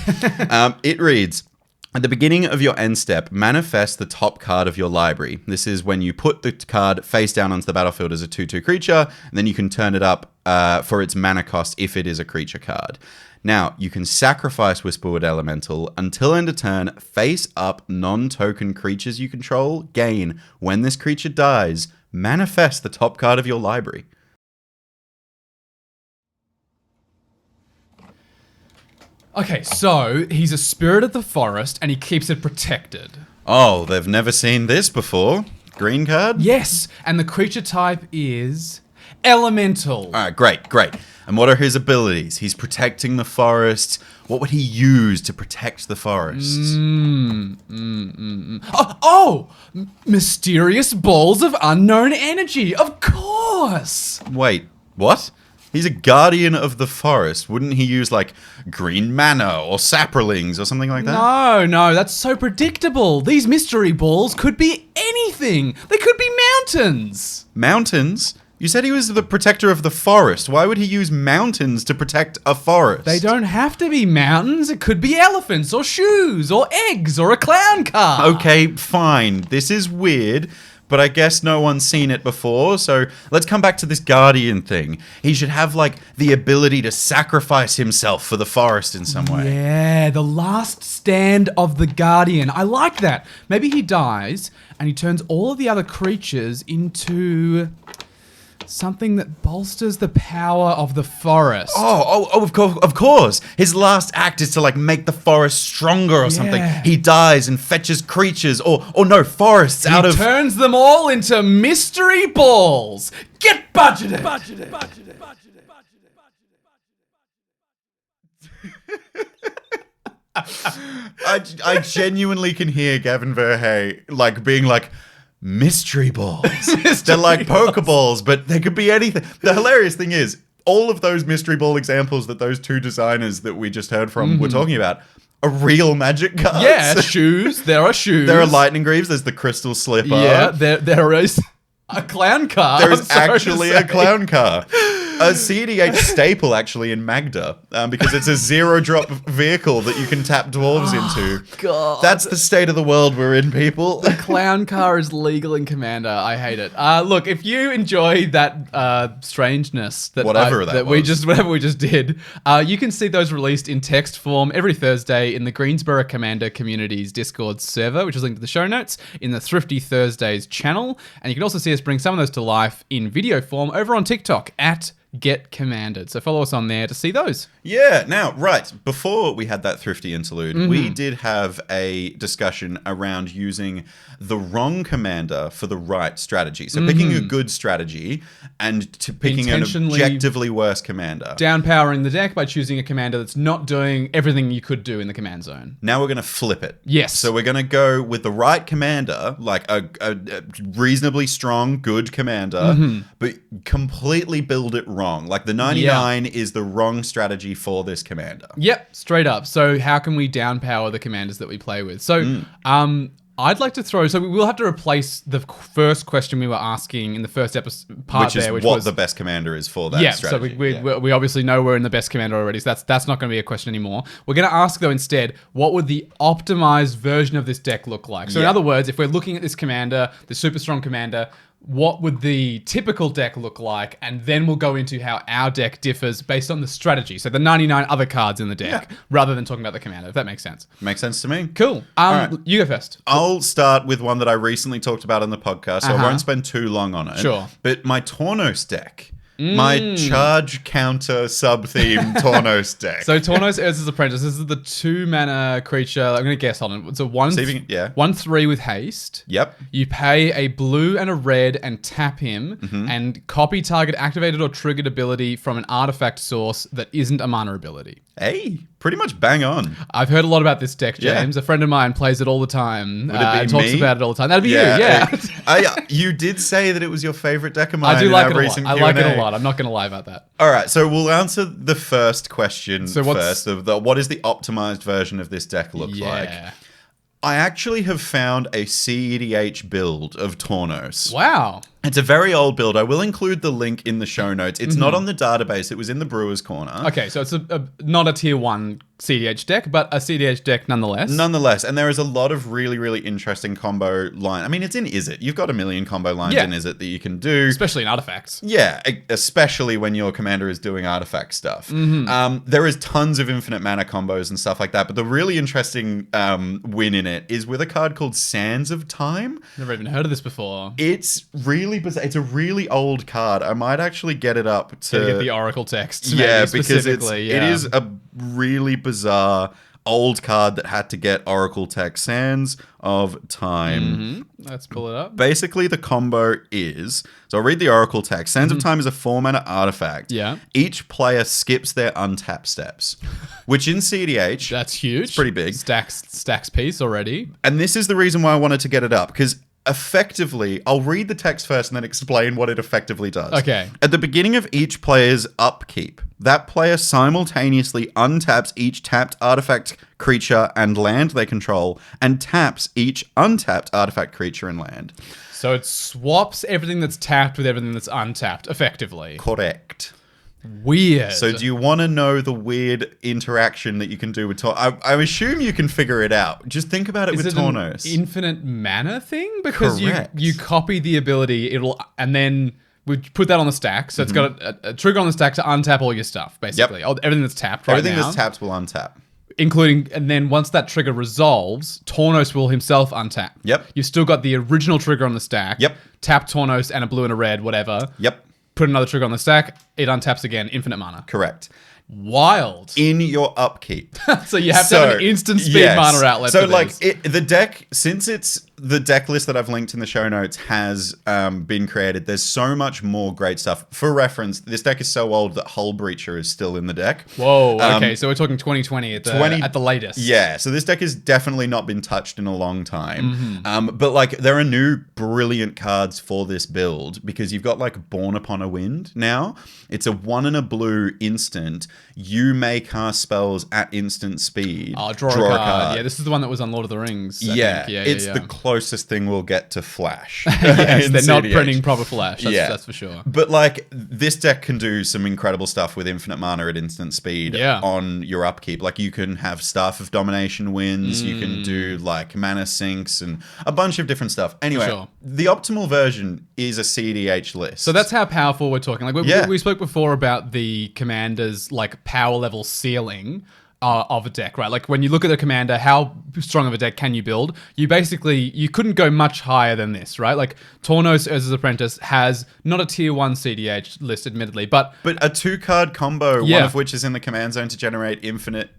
It reads, at the beginning of your end step, manifest the top card of your library. This is when you put the card face down onto the battlefield as a 2/2 creature, and then you can turn it up for its mana cost if it is a creature card. Now, you can sacrifice Whisperwood Elemental until end of turn, face up non-token creatures you control, gain. When this creature dies, manifest the top card of your library. Okay, so he's a spirit of the forest and he keeps it protected. Oh, they've never seen this before. Green card? Yes, and the creature type is elemental. All right, great. And what are his abilities? He's protecting the forest. What would he use to protect the forest? Mysterious balls of unknown energy, of course. Wait, what? He's a guardian of the forest. Wouldn't he use, like, green mana or saprolings or something like that? No, that's so predictable. These mystery balls could be anything. They could be mountains. Mountains? You said he was the protector of the forest. Why would he use mountains to protect a forest? They don't have to be mountains. It could be elephants or shoes or eggs or a clown car. Okay, fine. This is weird, but I guess no one's seen it before, so let's come back to this guardian thing. He should have, like, the ability to sacrifice himself for the forest in some way. Yeah, the last stand of the guardian. I like that. Maybe he dies, and he turns all of the other creatures into something that bolsters the power of the forest. Of course. His last act is to, like, make the forest stronger or something. He dies and fetches creatures or no, forests out of... He turns them all into mystery balls. Get budgeted. I genuinely can hear Gavin Verhey, like, being like, mystery balls. They're like Pokeballs, but they could be anything. The hilarious thing is, all of those mystery ball examples that those two designers that we just heard from were talking about are real magic cards. Yeah, shoes. There are shoes. There are lightning greaves. There's the crystal slipper. Yeah, there is a clown car. There is actually a clown car. A CEDH staple, actually, in Magda, because it's a zero-drop vehicle that you can tap dwarves into. God. That's the state of the world we're in, people. The clown car is legal in Commander. I hate it. Look, if you enjoy that strangeness that Whatever we just did, you can see those released in text form every Thursday in the Greensboro Commander Community's Discord server, which is linked to the show notes, in the Thrifty Thursdays channel. And you can also see us bring some of those to life in video form over on TikTok at Get Commanded. So follow us on there to see those. Yeah. Now, right, before we had that thrifty interlude, we did have a discussion around using the wrong commander for the right strategy. So picking a good strategy and picking an objectively worse commander. Downpowering the deck by choosing a commander that's not doing everything you could do in the command zone. Now we're going to flip it. Yes. So we're going to go with the right commander, like a reasonably strong, good commander, but completely build it wrong. Like the 99 is the wrong strategy for this commander. Yep, straight up. So how can we downpower the commanders that we play with? So I'd like to throw... So we will have to replace the first question we were asking in the first episode which was the best commander is for that strategy. So we obviously know we're in the best commander already, so that's not going to be a question anymore. We're going to ask, though, instead, what would the optimized version of this deck look like? So in other words, if we're looking at this commander, the super strong commander, what would the typical deck look like? And then we'll go into how our deck differs based on the strategy. So the 99 other cards in the deck, rather than talking about the commander, if that makes sense. Makes sense to me. Cool. right. You go first. I'll start with one that I recently talked about on the podcast, so I won't spend too long on it. Sure. But my Tornos deck. My charge counter sub-theme Tornos deck. So Tornos Urza's Apprentice. This is the 2-mana creature. I'm going to guess on it. It's a 1/3 with haste. Yep. You pay a blue and a red and tap him and copy target activated or triggered ability from an artifact source that isn't a mana ability. Hey, pretty much bang on. I've heard a lot about this deck, James. A friend of mine plays it all the time. Would it be talks me? about it all the time. That'd be you, yeah. You did say that it was your favorite deck of mine. I do like it a lot. Q&A. I like it a lot. I'm not going to lie about that. All right, so we'll answer the first question So first. What does the optimized version of this deck look like? I actually have found a CEDH build of Tornos. Wow. It's a very old build. I will include the link in the show notes. It's not on the database. It was in the Brewer's Corner. Okay, so it's not a tier 1 CDH deck, but a CDH deck nonetheless. Nonetheless, and there is a lot of really, really interesting combo line. I mean, it's in Izzet. You've got a million combo lines in Izzet that you can do. Especially in artifacts. Yeah, especially when your commander is doing artifact stuff. There is tons of infinite mana combos and stuff like that, but the really interesting win in it is with a card called Sands of Time. Never even heard of this before. It's really bizarre. It's a really old card. I might actually get it up to get the Oracle text. Yeah, because it is a really bizarre old card that had to get Oracle text. Sands of Time. Let's pull it up. Basically, the combo is... So I'll read the Oracle text. Sands of Time is a 4-mana artifact. Yeah. Each player skips their untap steps, which in CDH... That's huge. It's pretty big. Stacks piece already. And this is the reason why I wanted to get it up, because effectively, I'll read the text first and then explain what it effectively does. Okay. At the beginning of each player's upkeep, that player simultaneously untaps each tapped artifact, creature, and land they control, and taps each untapped artifact, creature, and land. So it swaps everything that's tapped with everything that's untapped, effectively. Correct. Weird. So do you want to know the weird interaction that you can do with Tornos? I assume you can figure it out. Just think about it with Tornos. Is it an infinite mana thing? Because Correct. you copy the ability, and then we put that on the stack. So it's got a trigger on the stack to untap all your stuff, basically. Everything that's tapped right Everything now. that's tapped will untap. Including, and then once that trigger resolves, Tornos will himself untap. Yep. You've still got the original trigger on the stack. Yep. Tap Tornos and a blue and a red, whatever. Yep. Put another trigger on the stack, it untaps again, infinite mana. Correct. Wild. In your upkeep. So you have to have an instant speed mana outlet So for like this. the deck, since it's the deck list that I've linked in the show notes has been created. There's so much more great stuff. For reference, this deck is so old that Hull Breacher is still in the deck. Whoa, okay, so we're talking 2020 at the latest. Yeah, so this deck has definitely not been touched in a long time. But like, there are new brilliant cards for this build because you've got like Born Upon a Wind now. It's a 1 and a blue instant. You may cast spells at instant speed. Oh, draw a card. Yeah, this is the one that was on Lord of the Rings. I think. It's the closest thing we'll get to Flash. Yes, they're not printing proper Flash. That's for sure. But like, this deck can do some incredible stuff with infinite mana at instant speed on your upkeep. Like, you can have Staff of Domination Winds. You can do like mana sinks and a bunch of different stuff. Anyway, the optimal version is a CDH list. So that's how powerful we're talking. Like we spoke before about the commander's like power level ceiling of a deck, right? Like, when you look at the commander, how strong of a deck can you build? You couldn't go much higher than this, right? Like, Tornos Urza's Apprentice has not a tier 1 CDH list, admittedly, but a 2-card combo, one of which is in the command zone to generate infinite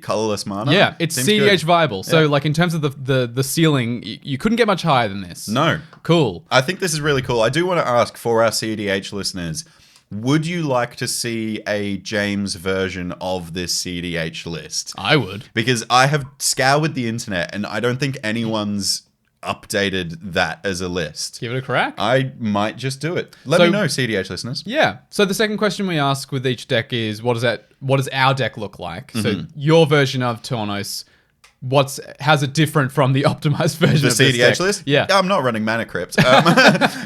colorless mana. Yeah, it's CDH viable. So, like, in terms of the ceiling, you couldn't get much higher than this. No. Cool. I think this is really cool. I do want to ask, for our CDH listeners, would you like to see a James version of this CDH list? I would. Because I have scoured the internet and I don't think anyone's updated that as a list. Give it a crack. I might just do it. Let me know, CDH listeners. Yeah. So the second question we ask with each deck is, what does our deck look like? So your version of Tornos, how's it different from the optimized version of the this CDH deck? list? Yeah. I'm not running Mana Crypt.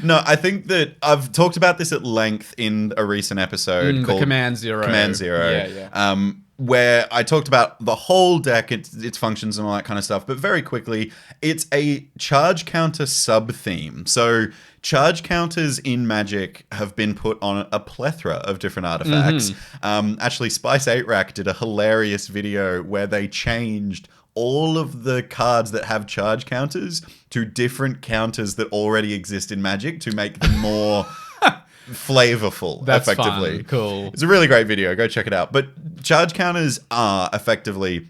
No, I think that I've talked about this at length in a recent episode called Command Zero. Yeah. Where I talked about the whole deck, its functions and all that kind of stuff. But very quickly, it's a charge counter sub-theme. So charge counters in Magic have been put on a plethora of different artifacts. Actually, Spice 8 Rack did a hilarious video where they changed all of the cards that have charge counters to different counters that already exist in Magic to make them more flavorful. That's effectively fun. Cool. It's a really great video. Go check it out. But charge counters are effectively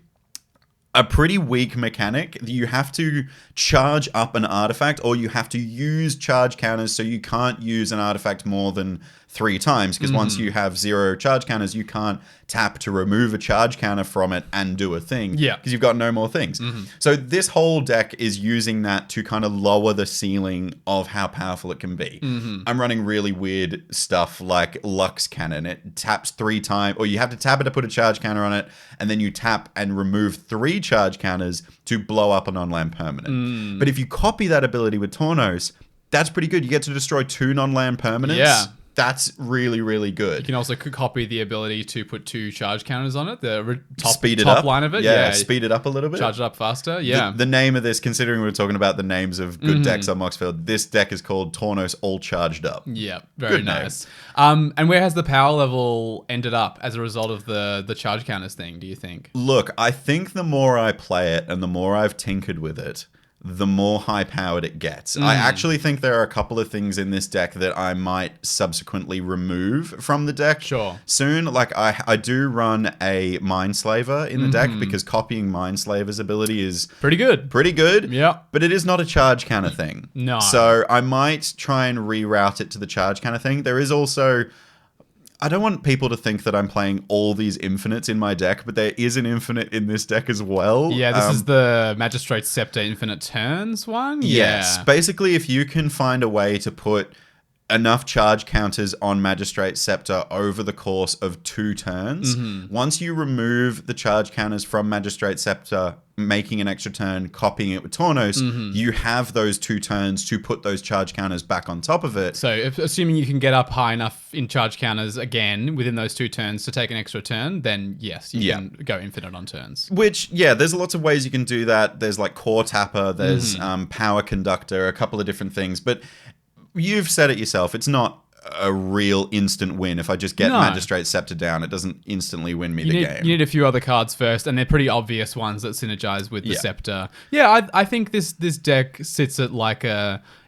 a pretty weak mechanic. You have to charge up an artifact, or you have to use charge counters, so you can't use an artifact more than 3 times, because once you have 0 charge counters, you can't tap to remove a charge counter from it and do a thing. Yeah. Because you've got no more things. So this whole deck is using that to kind of lower the ceiling of how powerful it can be. I'm running really weird stuff like Lux Cannon. It taps 3 times, or you have to tap it to put a charge counter on it, and then you tap and remove 3 charge counters to blow up a non-land permanent. But if you copy that ability with Tornos, that's pretty good. You get to destroy 2 non-land permanents. Yeah. That's really, really good. You can also copy the ability to put 2 charge counters on it. The top speed it up. line of it. Yeah, speed it up a little bit. Charge it up faster. Yeah. The name of this, considering we're talking about the names of good decks on Moxfield, this deck is called Tornos All Charged Up. Yeah, very Good nice. And where has the power level ended up as a result of the charge counters thing, do you think? Look, I think the more I play it and the more I've tinkered with it, the more high-powered it gets. I actually think there are a couple of things in this deck that I might subsequently remove from the deck soon. Like, I do run a Mindslaver in the deck, because copying Mindslaver's ability is pretty good. Yeah. But it is not a charge counter thing. No. So I might try and reroute it to the charge counter thing. There is also... I don't want people to think that I'm playing all these infinites in my deck, but there is an infinite in this deck as well. Yeah, this is the Magistrate's Scepter Infinite Turns one? Yes. Yeah. Basically, if you can find a way to put enough charge counters on Magistrate's Scepter over the course of 2 turns, once you remove the charge counters from Magistrate's Scepter, making an extra turn, copying it with Tornos, you have those 2 turns to put those charge counters back on top of it. So assuming you can get up high enough in charge counters again within those 2 turns to take an extra turn, then yes, you can go infinite on turns. Which, there's lots of ways you can do that. There's like Core Tapper, there's Power Conductor, a couple of different things. But you've said it yourself, it's not a real instant win. If I just get Magistrate's Scepter down, it doesn't instantly win me the game. You need a few other cards first, and they're pretty obvious ones that synergize with the Scepter. Yeah, I think this deck sits at like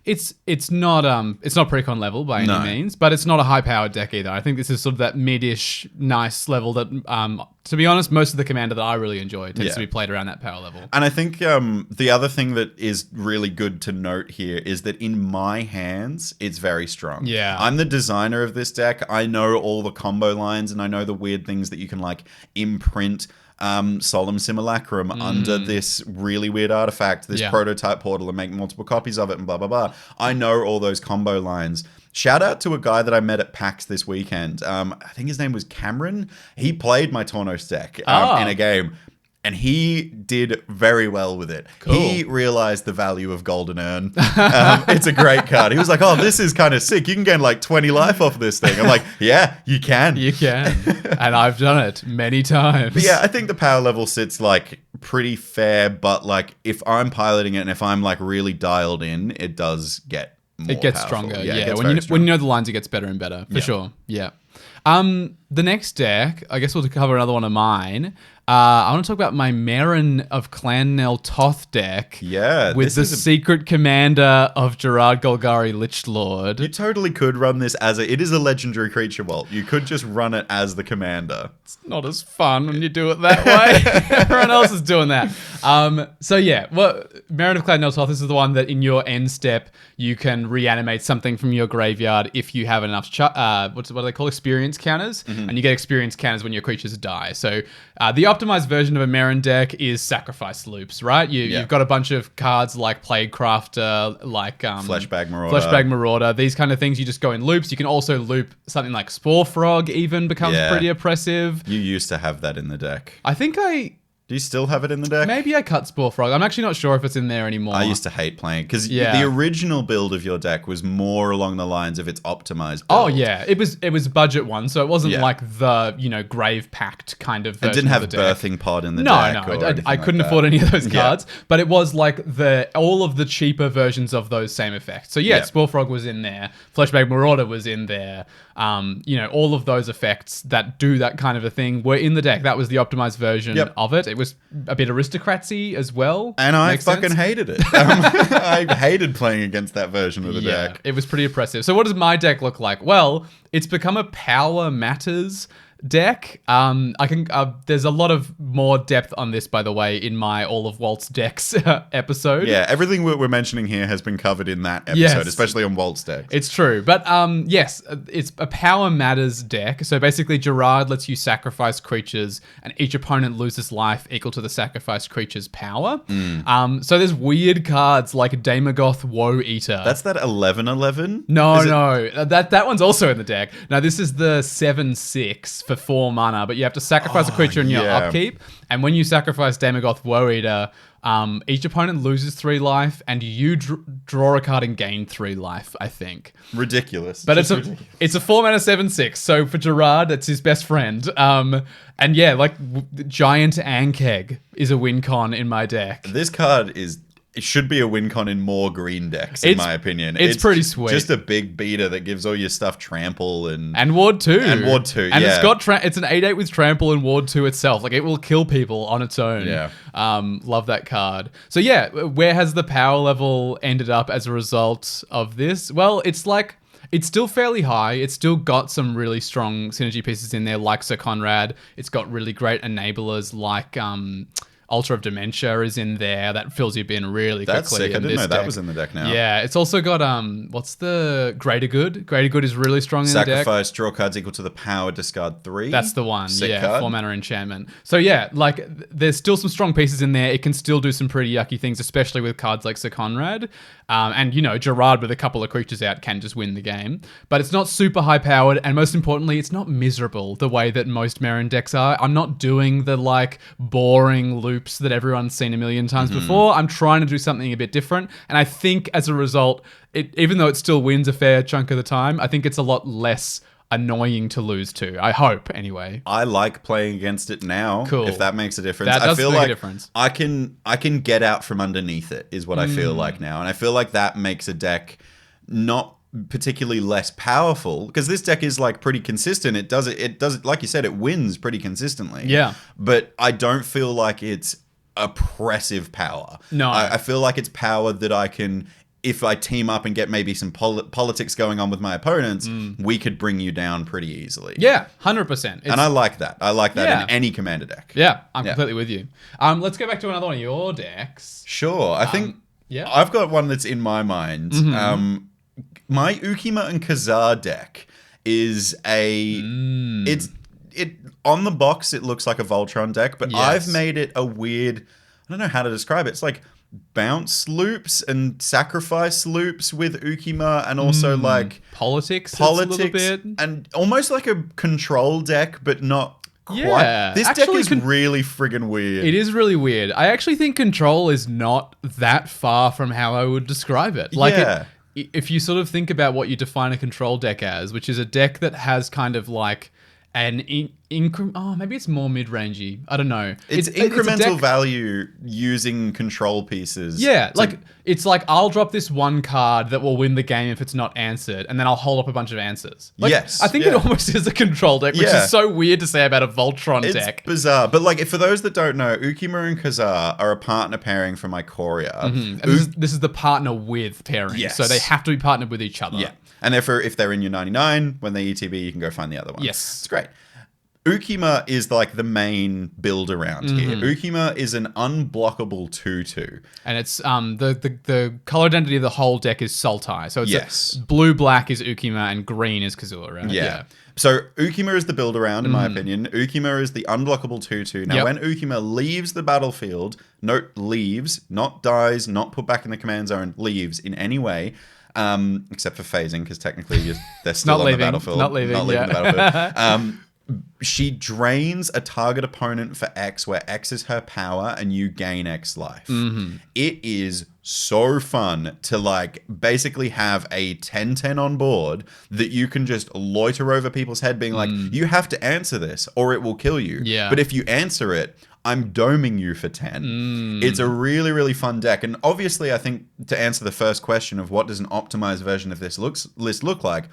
It's not precon level by any means, but it's not a high powered deck either. I think this is sort of that mid-ish nice level that to be honest, most of the commander that I really enjoy tends to be played around that power level. And I think the other thing that is really good to note here is that in my hands, it's very strong. Yeah. I'm the designer of this deck. I know all the combo lines and I know the weird things that you can like imprint Solemn Simulacrum under this really weird artifact, this prototype portal, and make multiple copies of it and blah, blah, blah. I know all those combo lines. Shout out to a guy that I met at PAX this weekend. I think his name was Cameron. He played my Tornos deck in a game. And he did very well with it. Cool. He realized the value of Golden Urn. It's a great card. He was like, oh, this is kind of sick. You can gain like 20 life off this thing. I'm like, yeah, you can. You can. And I've done it many times. But yeah, I think the power level sits like pretty fair. But like if I'm piloting it and if I'm like really dialed in, it does get more It gets powerful. stronger. Yeah, Yeah. when When you know the lines, it gets better and better. For sure. Yeah. The next deck, I guess we'll cover another one of mine. I want to talk about my Meren of Clan Nel Toth deck. Yeah. With the secret commander of Gerard Golgari Lich Lord. You totally could run this as it is a legendary creature vault. You could just run it as the commander. It's not as fun when you do it that way. Everyone else is doing that. So yeah, well, Meren of Clan Nel Toth, this is the one that in your end step, you can reanimate something from your graveyard if you have enough, what do they call experience counters? And you get experience counters when your creatures die. So the optimized version of a Meren deck is sacrifice loops, right? You've got a bunch of cards like Plague Crafter, like Fleshbag Marauder. Fleshbag Marauder, these kind of things. You just go in loops. You can also loop something like Spore Frog even becomes pretty oppressive. You used to have that in the deck. I think Do you still have it in the deck? maybe I cut Spore Frog. I'm actually not sure if it's in there anymore. I used to hate playing because the original build of your deck was more along the lines of its optimized build. Oh yeah, it was budget one, so it wasn't like the Grave Pact kind of version. It didn't have of the deck. Birthing Pod in the deck. No, I couldn't afford any of those cards, but it was like all of the cheaper versions of those same effects. So Spore Frog was in there, Fleshbag Marauder was in there. All of those effects that do that kind of a thing were in the deck. That was the optimized version of it. It was a bit aristocratsy as well. And I fucking hated it. I hated playing against that version of the deck. It was pretty oppressive. So what does my deck look like? Well, it's become a Power Matters deck. There's a lot of more depth on this, by the way, in my All of Walt's Decks episode. Yeah, everything we're mentioning here has been covered in that episode, especially on Walt's decks. It's true. But yes, it's a Power Matters deck. So basically, Gerard lets you sacrifice creatures, and each opponent loses life equal to the sacrificed creature's power. So there's weird cards like Daemogoth Woe Eater. That's that 11/11? No. That one's also in the deck. Now, this is the 7/6 for 4 mana, but you have to sacrifice a creature in your upkeep. And when you sacrifice Daemogoth Woe Eater, each opponent loses 3 life, and you draw a card and gain 3 life, I think. Ridiculous. But it's a 4 mana 7/6. So for Gerard, that's his best friend. And yeah, Giant Ankeg is a win con in my deck. This card it should be a win con in more green decks, in my opinion. It's pretty sweet. Just a big beater that gives all your stuff trample and Ward 2. And Ward 2, and it's got it's an 8/8 with trample and Ward 2 itself. Like, it will kill people on its own. Yeah. Love that card. So yeah, where has the power level ended up as a result of this? Well, it's still fairly high. It's still got some really strong synergy pieces in there, like Sir Conrad. It's got really great enablers like Altar of Dementia is in there. That fills you in really quickly. That's sick. I didn't know that was in the deck now. Yeah, it's also got what's the Greater Good? Greater Good is really strong in the deck. Sacrifice, draw cards equal to the power, discard 3. That's the one. Sick card. 4 mana enchantment. So yeah, there's still some strong pieces in there. It can still do some pretty yucky things, especially with cards like Sir Conrad. And Gerard with a couple of creatures out can just win the game. But it's not super high powered, and most importantly, it's not miserable the way that most Meren decks are. I'm not doing the boring loops that everyone's seen a million times before. I'm trying to do something a bit different. And I think as a result, even though it still wins a fair chunk of the time, I think it's a lot less annoying to lose to. I hope, anyway. I like playing against it now. Cool. If that makes a difference. That does I feel make like a difference. I can get out from underneath it is what I feel like now. And I feel like that makes a deck not particularly less powerful, because this deck is pretty consistent. It does like you said, it wins pretty consistently. Yeah. But I don't feel like it's oppressive power. No. I feel like it's power that I can if I team up and get maybe some politics going on with my opponents, we could bring you down pretty easily. Yeah, 100%. And I like that. I like that in any commander deck. Yeah, I'm completely with you. Let's go back to another one of your decks. Sure. I think I've got one that's in my mind. My Ukima and Khazar deck is it's on the box it looks like a Voltron deck, but I've made it a weird, I don't know how to describe it. It's like bounce loops and sacrifice loops with Ukima, and also like politics a little bit, and almost like a control deck, but not quite. Yeah, this deck is really friggin' weird. It is really weird. I actually think control is not that far from how I would describe it. Like, if you sort of think about what you define a control deck as, which is a deck that has kind of like an maybe it's more mid-rangey. I don't know. It's incremental value using control pieces. Yeah, it's like I'll drop this one card that will win the game if it's not answered, and then I'll hold up a bunch of answers. Like, yes. I think it almost is a control deck, which is so weird to say about a Voltron deck. It's bizarre. But like, for those that don't know, Ukima and Khazar are a partner pairing for Mycoria. And this is the partner with pairing. Yes. So they have to be partnered with each other. Yeah. And therefore, if they're in your 99, when they ETB, you can go find the other one. Yes. It's great. Ukima is like the main build around here. Ukima is an unblockable 2/2. And it's the color identity of the whole deck is Sultai. So it's blue-black is Ukima and green is Kazula, right? Yeah. So Ukima is the build around, in my opinion. Ukima is the unblockable 2/2. Now, when Ukima leaves the battlefield, note leaves, not dies, not put back in the command zone, leaves in any way, except for phasing, because technically they're still on the battlefield. Not leaving the battlefield. She drains a target opponent for X, where X is her power, and you gain X life. It is so fun to like basically have a 10/10 on board that you can just loiter over people's head being like, you have to answer this or it will kill you. Yeah. But if you answer it, I'm doming you for 10. It's a really, really fun deck. And obviously, I think to answer the first question of what does an optimized version of this list look like,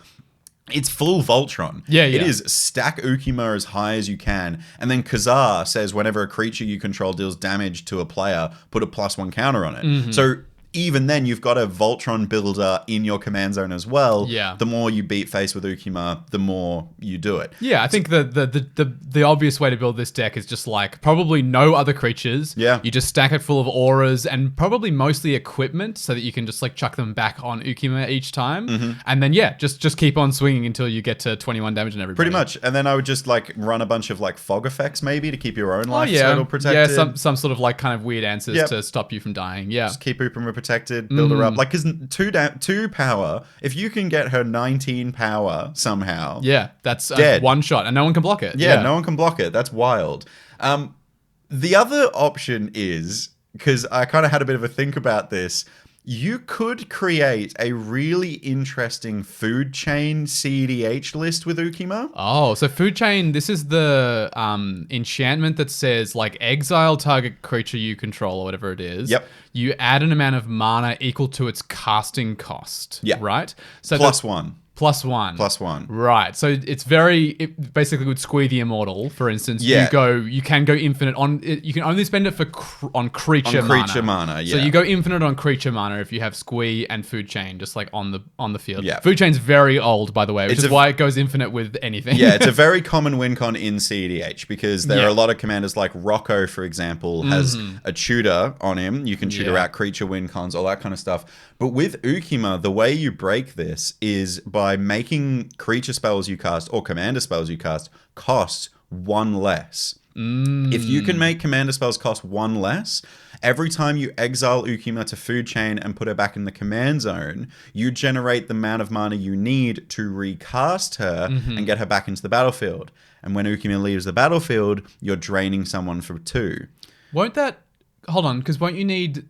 it's full Voltron. Yeah. It is stack Ukima as high as you can. And then Khazar says whenever a creature you control deals damage to a player, put a +1 counter on it. So even then, you've got a Voltron builder in your command zone as well. Yeah. The more you beat face with Ukima, the more you do it. Yeah, I think the obvious way to build this deck is just like probably no other creatures. Yeah. You just stack it full of auras and probably mostly equipment so that you can just like chuck them back on Ukima each time. And then just keep on swinging until you get to 21 damage on everybody. Pretty much. And then I would just like run a bunch of like fog effects maybe to keep your own life total protected. Yeah, some sort of like kind of weird answers to stop you from dying. Yeah. Just keep Ukima protected, build her up. Like, because 2 power, if you can get her 19 power somehow. Yeah, that's dead. One shot and no one can block it. Yeah, no one can block it. That's wild. The other option is, because I kind of had a bit of a think about this, you could create a really interesting food chain CEDH list with Ukima. Oh, so food chain, this is the enchantment that says like exile target creature you control or whatever it is. Yep. You add an amount of mana equal to its casting cost. Yeah. Right? So +1. +1. Right. So it basically would squee the immortal, for instance. Yeah. You can go infinite on it. You can only spend it on creature mana. Creature mana, yeah. So you go infinite on creature mana if you have squee and food chain, just like on the field. Yeah. Food chain's very old, by the way, which is why it goes infinite with anything. Yeah, it's a very common win con in CEDH because there are a lot of commanders like Rocco, for example, has a tutor on him. You can tutor out creature win cons, all that kind of stuff. But with Ukima, the way you break this is by making creature spells you cast or commander spells you cast cost 1 less. If you can make commander spells cost 1 less, every time you exile Ukima to food chain and put her back in the command zone, you generate the amount of mana you need to recast her and get her back into the battlefield. And when Ukima leaves the battlefield, you're draining someone for 2. Hold on, because won't you need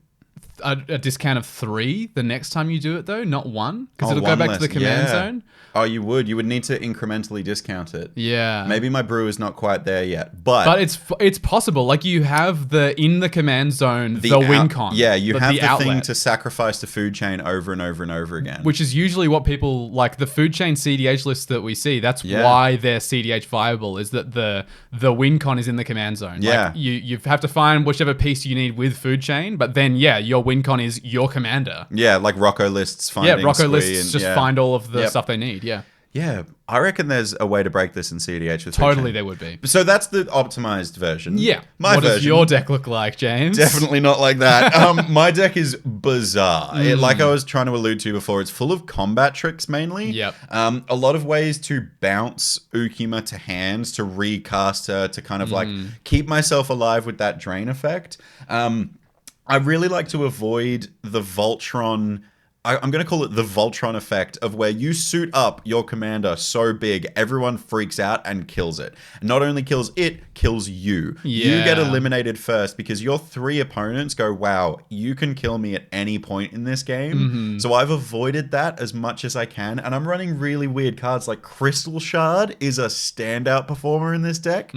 a discount of 3 the next time you do it though, not 1? Because it'll go back to the command zone. Oh, you would need to incrementally discount it. Yeah. Maybe my brew is not quite there yet, but it's possible. Like you have in the command zone the win con. Yeah, you have the thing to sacrifice the food chain over and over and over again. Which is usually what people like the food chain CDH lists that we see. That's why they're CDH viable, is that the win con is in the command zone. Yeah. Like you have to find whichever piece you need with food chain, but then your win con is your commander. Yeah, like Rocco lists finding Yeah, Rocco Squee lists and- just yeah. find all of the Yep. stuff they need. Yeah, Yeah, I reckon there's a way to break this in CDH with totally Fiction. there would be. So that's the optimized version. Yeah. My what version. does your deck look like, James? Definitely not like that. My deck is bizarre. Like I was trying to allude to before, it's full of combat tricks mainly. Yep. A lot of ways to bounce Ukima to hand, to recast her, to kind of like keep myself alive with that drain effect. I really like to avoid the Voltron. I'm going to call it the Voltron effect of where you suit up your commander so big, everyone freaks out and kills it. Not only kills it, kills you. You Yeah. get eliminated first because your 3 opponents go, wow, you can kill me at any point in this game. So I've avoided that as much as I can. And I'm running really weird cards like Crystal Shard is a standout performer in this deck.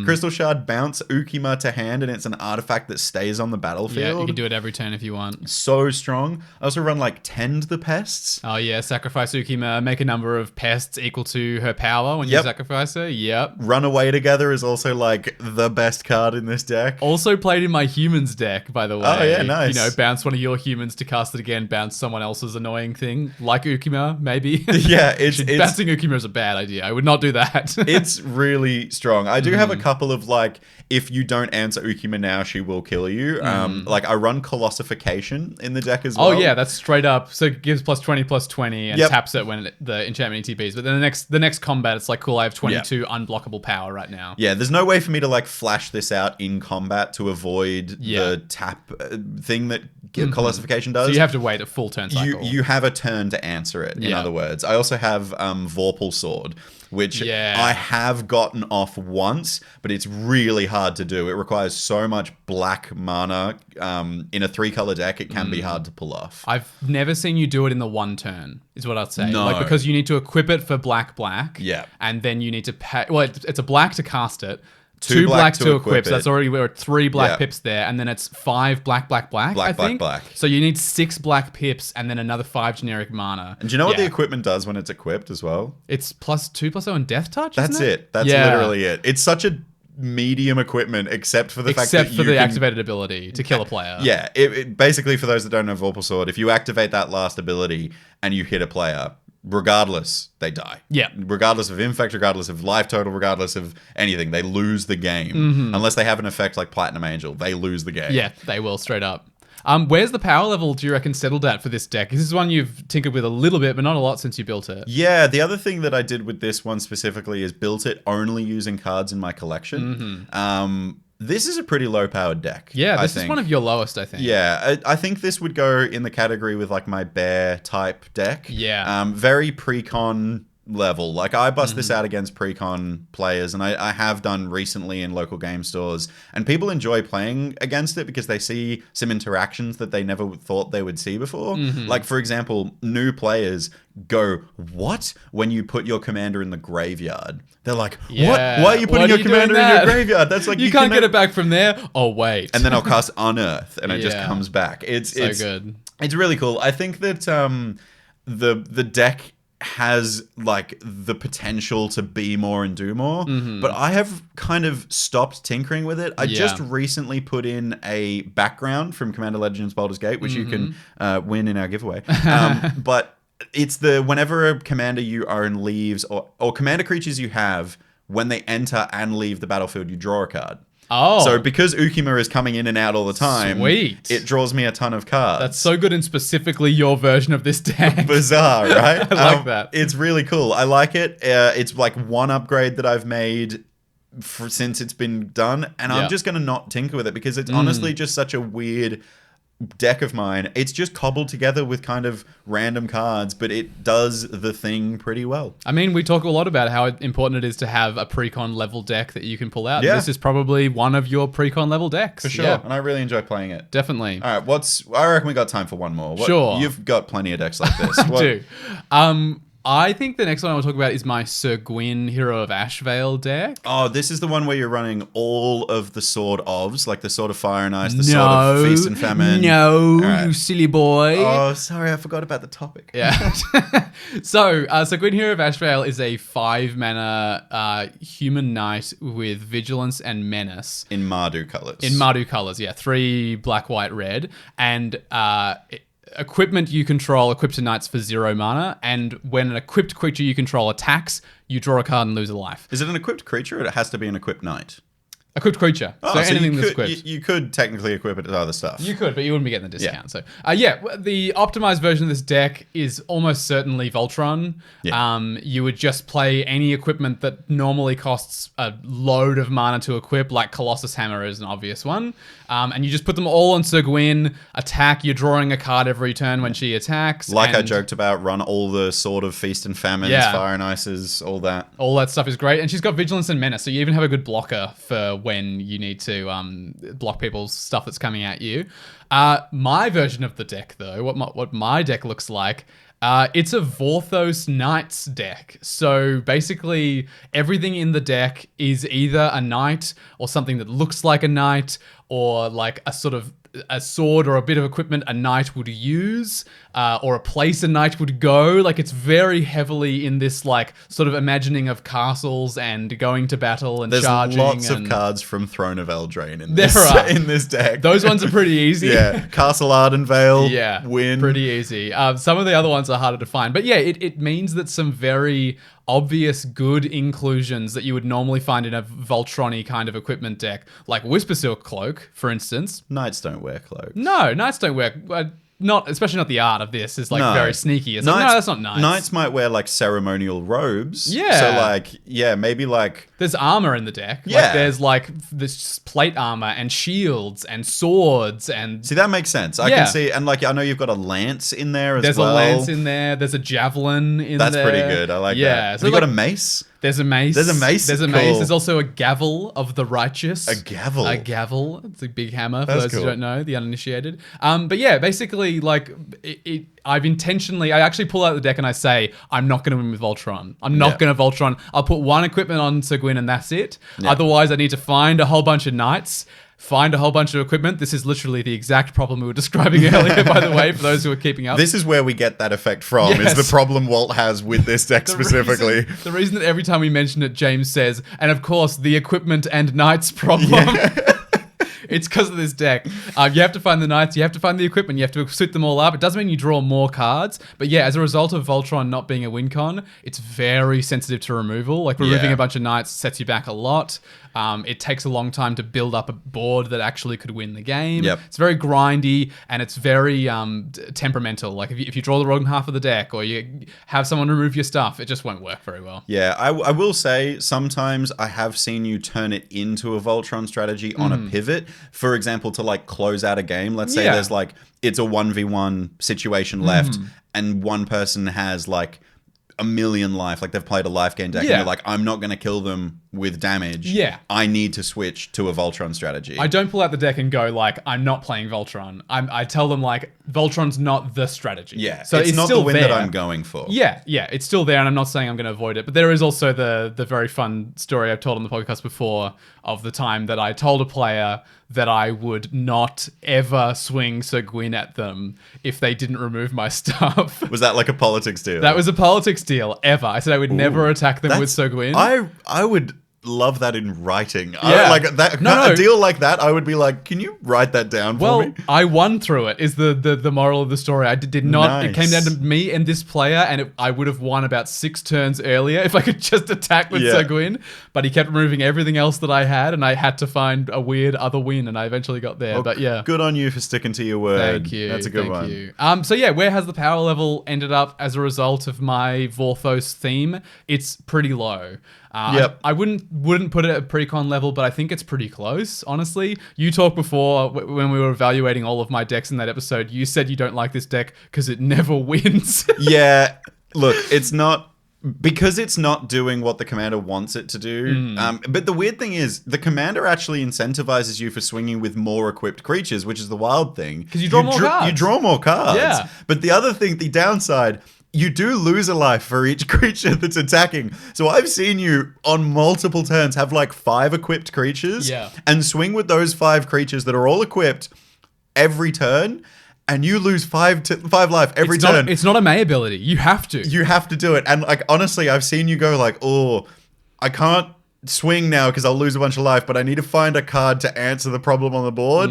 Crystal Shard bounce Ukima to hand and it's an artifact that stays on the battlefield. Yeah, you can do it every turn if you want. So strong. I also run like Tend the Pests. Oh yeah, sacrifice Ukima, make a number of pests equal to her power when you Yep. sacrifice her. Yep. Run Away Together is also like the best card in this deck. Also played in my humans deck, by the way. Oh, yeah, nice. You know, bounce one of your humans to cast it again, bounce someone else's annoying thing, like Ukima, maybe. Yeah, it's Bouncing Ukima is a bad idea. I would not do that. it's really strong. I do have a couple of like, if you don't answer Ukima now, she will kill you. Like I run Colossification in the deck as well. Oh yeah, that's straight up. So it gives +20/+20 and Yep. taps it when the enchantment ETBs. But then the next combat, it's like, cool, I have 22 unblockable power right now. Yeah, there's no way for me to like flash this out in combat to avoid Yeah. the tap thing that Colossification does. So you have to wait a full turn cycle. You have a turn to answer it, in Yeah. other words. I also have Vorpal Sword, which Yeah. I have gotten off once, but it's really hard to do. It requires so much black mana. In a 3-color deck, it can be hard to pull off. I've never seen you do it in the one turn, is what I'd say. No. Like, because you need to equip it for black. Yeah. And then you need to pay. Well, it's a black to cast it. 2 black black to to equip. equip So that's it. already, we're at 3 black Yeah. pips there. And then it's 5 black, I Black, think. black. So you need 6 black pips and then another 5 generic mana. And do you know what the Yeah. equipment does when it's equipped as well? It's +2/+0 and Death Touch. That's isn't it. That's Yeah. literally it. It's such a medium equipment, except for the fact Except that for you the can- activated ability to kill a player. Yeah, it basically, for those that don't know Vorpal Sword, if you activate that last ability and you hit a player, regardless, they die. Yeah. Regardless of infect, regardless of life total, regardless of anything, they lose the game. Unless they have an effect like Platinum Angel, they lose the game. Yeah, they will, straight up. Where's the power level, do you reckon, settled at for this deck? This is one you've tinkered with a little bit, but not a lot since you built it. Yeah, the other thing that I did with this one specifically is built it only using cards in my collection. This is a pretty low-powered deck. Yeah, I this is think. one of your lowest, I think. Yeah, I think this would go in the category with like my bear type deck. Yeah. Very pre-con level. Like I bust this out against pre-con players, and I have done recently in local game stores, and people enjoy playing against it because they see some interactions that they never thought they would see before. Like for example, new players go, "What?" when you put your commander in the graveyard. They're like, "What? Yeah. Why are you putting Why your are you doing commander in your that? graveyard? That's like You can't get it back from there. Oh, wait. And then I'll cast Unearth, and it just Yeah. comes back. It's so good. It's really cool. I think that the deck has like the potential to be more and do more, but I have kind of stopped tinkering with it. I just recently put in a background from Commander Legends Baldur's Gate, which you can win in our giveaway. But it's whenever a commander you own leaves, or commander creatures you have, when they enter and leave the battlefield, you draw a card. Oh. So because Ukima is coming in and out all the time, Sweet. it draws me a ton of cards. That's so good, and specifically your version of this deck. Bizarre, right? I like that. It's really cool. I like it. It's like one upgrade that I've made since it's been done, and I'm just going to not tinker with it because it's honestly just such a weird deck of mine. It's just cobbled together with kind of random cards, but it does the thing pretty well. I mean, we talk a lot about how important it is to have a pre-con level deck that you can pull out. Yeah. This is probably one of your pre-con level decks. For sure. Yeah, And I really enjoy playing it. definitely. All right, I reckon we got time for one more. Sure. You've got plenty of decks like this. I do. I think the next one I want to talk about is my Sir Gwyn Hero of Ashvale deck. Oh, this is the one where you're running all of the Sword ofs, like the Sword of Fire and Ice, the Sword of Feast and Famine. No, right. you silly boy. Oh, sorry, I forgot about the topic. Yeah. So Gwyn Hero of Ashvale is a 5-mana human knight with Vigilance and Menace. In Mardu colors. In Mardu colors, yeah. 3 black, white, red. And equipment you control equipped to knights for 0 mana. And when an equipped creature you control attacks, you draw a card and lose a life. Is it an equipped creature or it has to be an equipped knight? Equipped creature. So anything that's equipped. You could technically equip it as other stuff. You could, but you wouldn't be getting the discount. So, the optimized version of this deck is almost certainly Voltron. Yeah. You would just play any equipment that normally costs a load of mana to equip, like Colossus Hammer is an obvious one. And you just put them all on Sir Gwyn, attack, you're drawing a card every turn when she attacks. Like I joked about, run all the Sword of Feast and Famines, Fire and Ices, all that. All that stuff is great. And she's got Vigilance and Menace, so you even have a good blocker for when you need to block people's stuff that's coming at you. My version of the deck, though, what my deck looks like, it's a Vorthos Knights deck. So basically, everything in the deck is either a knight or something that looks like a knight, or like a sort of a sword or a bit of equipment a knight would use, or a place a knight would go. Like, it's very heavily in this like sort of imagining of castles and going to battle and charging. There's lots of cards from Throne of Eldraine in this deck. Those ones are pretty easy. Yeah, Castle Ardenvale, Win. Pretty easy. Some of the other ones are harder to find. But yeah, it means that some very obvious good inclusions that you would normally find in a Voltron-y kind of equipment deck, like Whisper Silk Cloak, for instance. Knights don't wear cloaks. No, Knights don't wear... especially not the art of this is like very sneaky. It's like, no, that's not nice. Knights might wear like ceremonial robes. Yeah. So like, maybe like... There's armor in the deck. Yeah. Like, there's like this plate armor and shields and swords and... See, that makes sense. I can see, and like, I know you've got a lance in there as well. There's a lance in there. There's a javelin in there. That's pretty good. I like that. So have you got a mace? There's a mace. There's a mace. There's a Cool. mace. There's also a gavel of the righteous. A gavel. A gavel. It's a big hammer for That's those cool. who don't know, the uninitiated. But yeah, basically, like, I actually pull out the deck and I say, I'm not going to win with Voltron. I'm not going to Voltron. I'll put one equipment on Sir Gwyn and that's it. Yeah. Otherwise, I need to find a whole bunch of knights, find a whole bunch of equipment. This is literally the exact problem we were describing earlier, by the way, for those who are keeping up. This is where we get that effect from, is the problem Walt has with this deck specifically. The reason that every time we mention it, James says, and of course, the equipment and knights problem. Yeah. It's because of this deck. You have to find the knights, you have to find the equipment, you have to suit them all up. It doesn't mean you draw more cards, but yeah, as a result of Voltron not being a win con, it's very sensitive to removal. Like, removing a bunch of knights sets you back a lot. It takes a long time to build up a board that actually could win the game. Yep. It's very grindy and it's very temperamental. Like, if you draw the wrong half of the deck or you have someone remove your stuff, it just won't work very well. Yeah, I will say sometimes I have seen you turn it into a Voltron strategy on a pivot. For example, to like close out a game. Let's say there's like, it's a 1v1 situation left and one person has like a million life, like they've played a life gain deck and you're like, I'm not going to kill them with damage. Yeah. I need to switch to a Voltron strategy. I don't pull out the deck and go like, I'm not playing Voltron. I tell them like, Voltron's not the strategy. Yeah, so it's not still the win there. that I'm going for. Yeah, it's still there, and I'm not saying I'm going to avoid it. But there is also the very fun story I've told on the podcast before of the time that I told a player that I would not ever swing Sir Gwyn at them if they didn't remove my stuff. Was that like a politics deal? That was a politics deal, ever. I said I would never attack them with Sir Gwyn. I would love that in writing. Yeah. Like that. No. A deal like that, I would be like, can you write that down for me? I won through it, is the moral of the story. I did not. Nice. It came down to me and this player, and I would have won about 6 turns earlier if I could just attack with Sir Gwyn. But he kept removing everything else that I had, and I had to find a weird other win, and I eventually got there. But yeah. Good on you for sticking to your word. Thank you. That's a good one. You. So yeah, where has the power level ended up as a result of my Vorthos theme? It's pretty low. I wouldn't put it at pre-con level, but I think it's pretty close, honestly. You talked before, when we were evaluating all of my decks in that episode, you said you don't like this deck because it never wins. Yeah, look, it's not... Because it's not doing what the commander wants it to do. But the weird thing is, the commander actually incentivizes you for swinging with more equipped creatures, which is the wild thing. Because you draw more cards. You draw more cards. Yeah. But the other thing, the downside... you do lose a life for each creature that's attacking. So I've seen you on multiple turns have like 5 equipped creatures and swing with those 5 creatures that are all equipped every turn, and you lose 5 life every turn. It's not a May ability. You have to. You have to do it. And like, honestly, I've seen you go like, oh, I can't swing now because I'll lose a bunch of life, but I need to find a card to answer the problem on the board.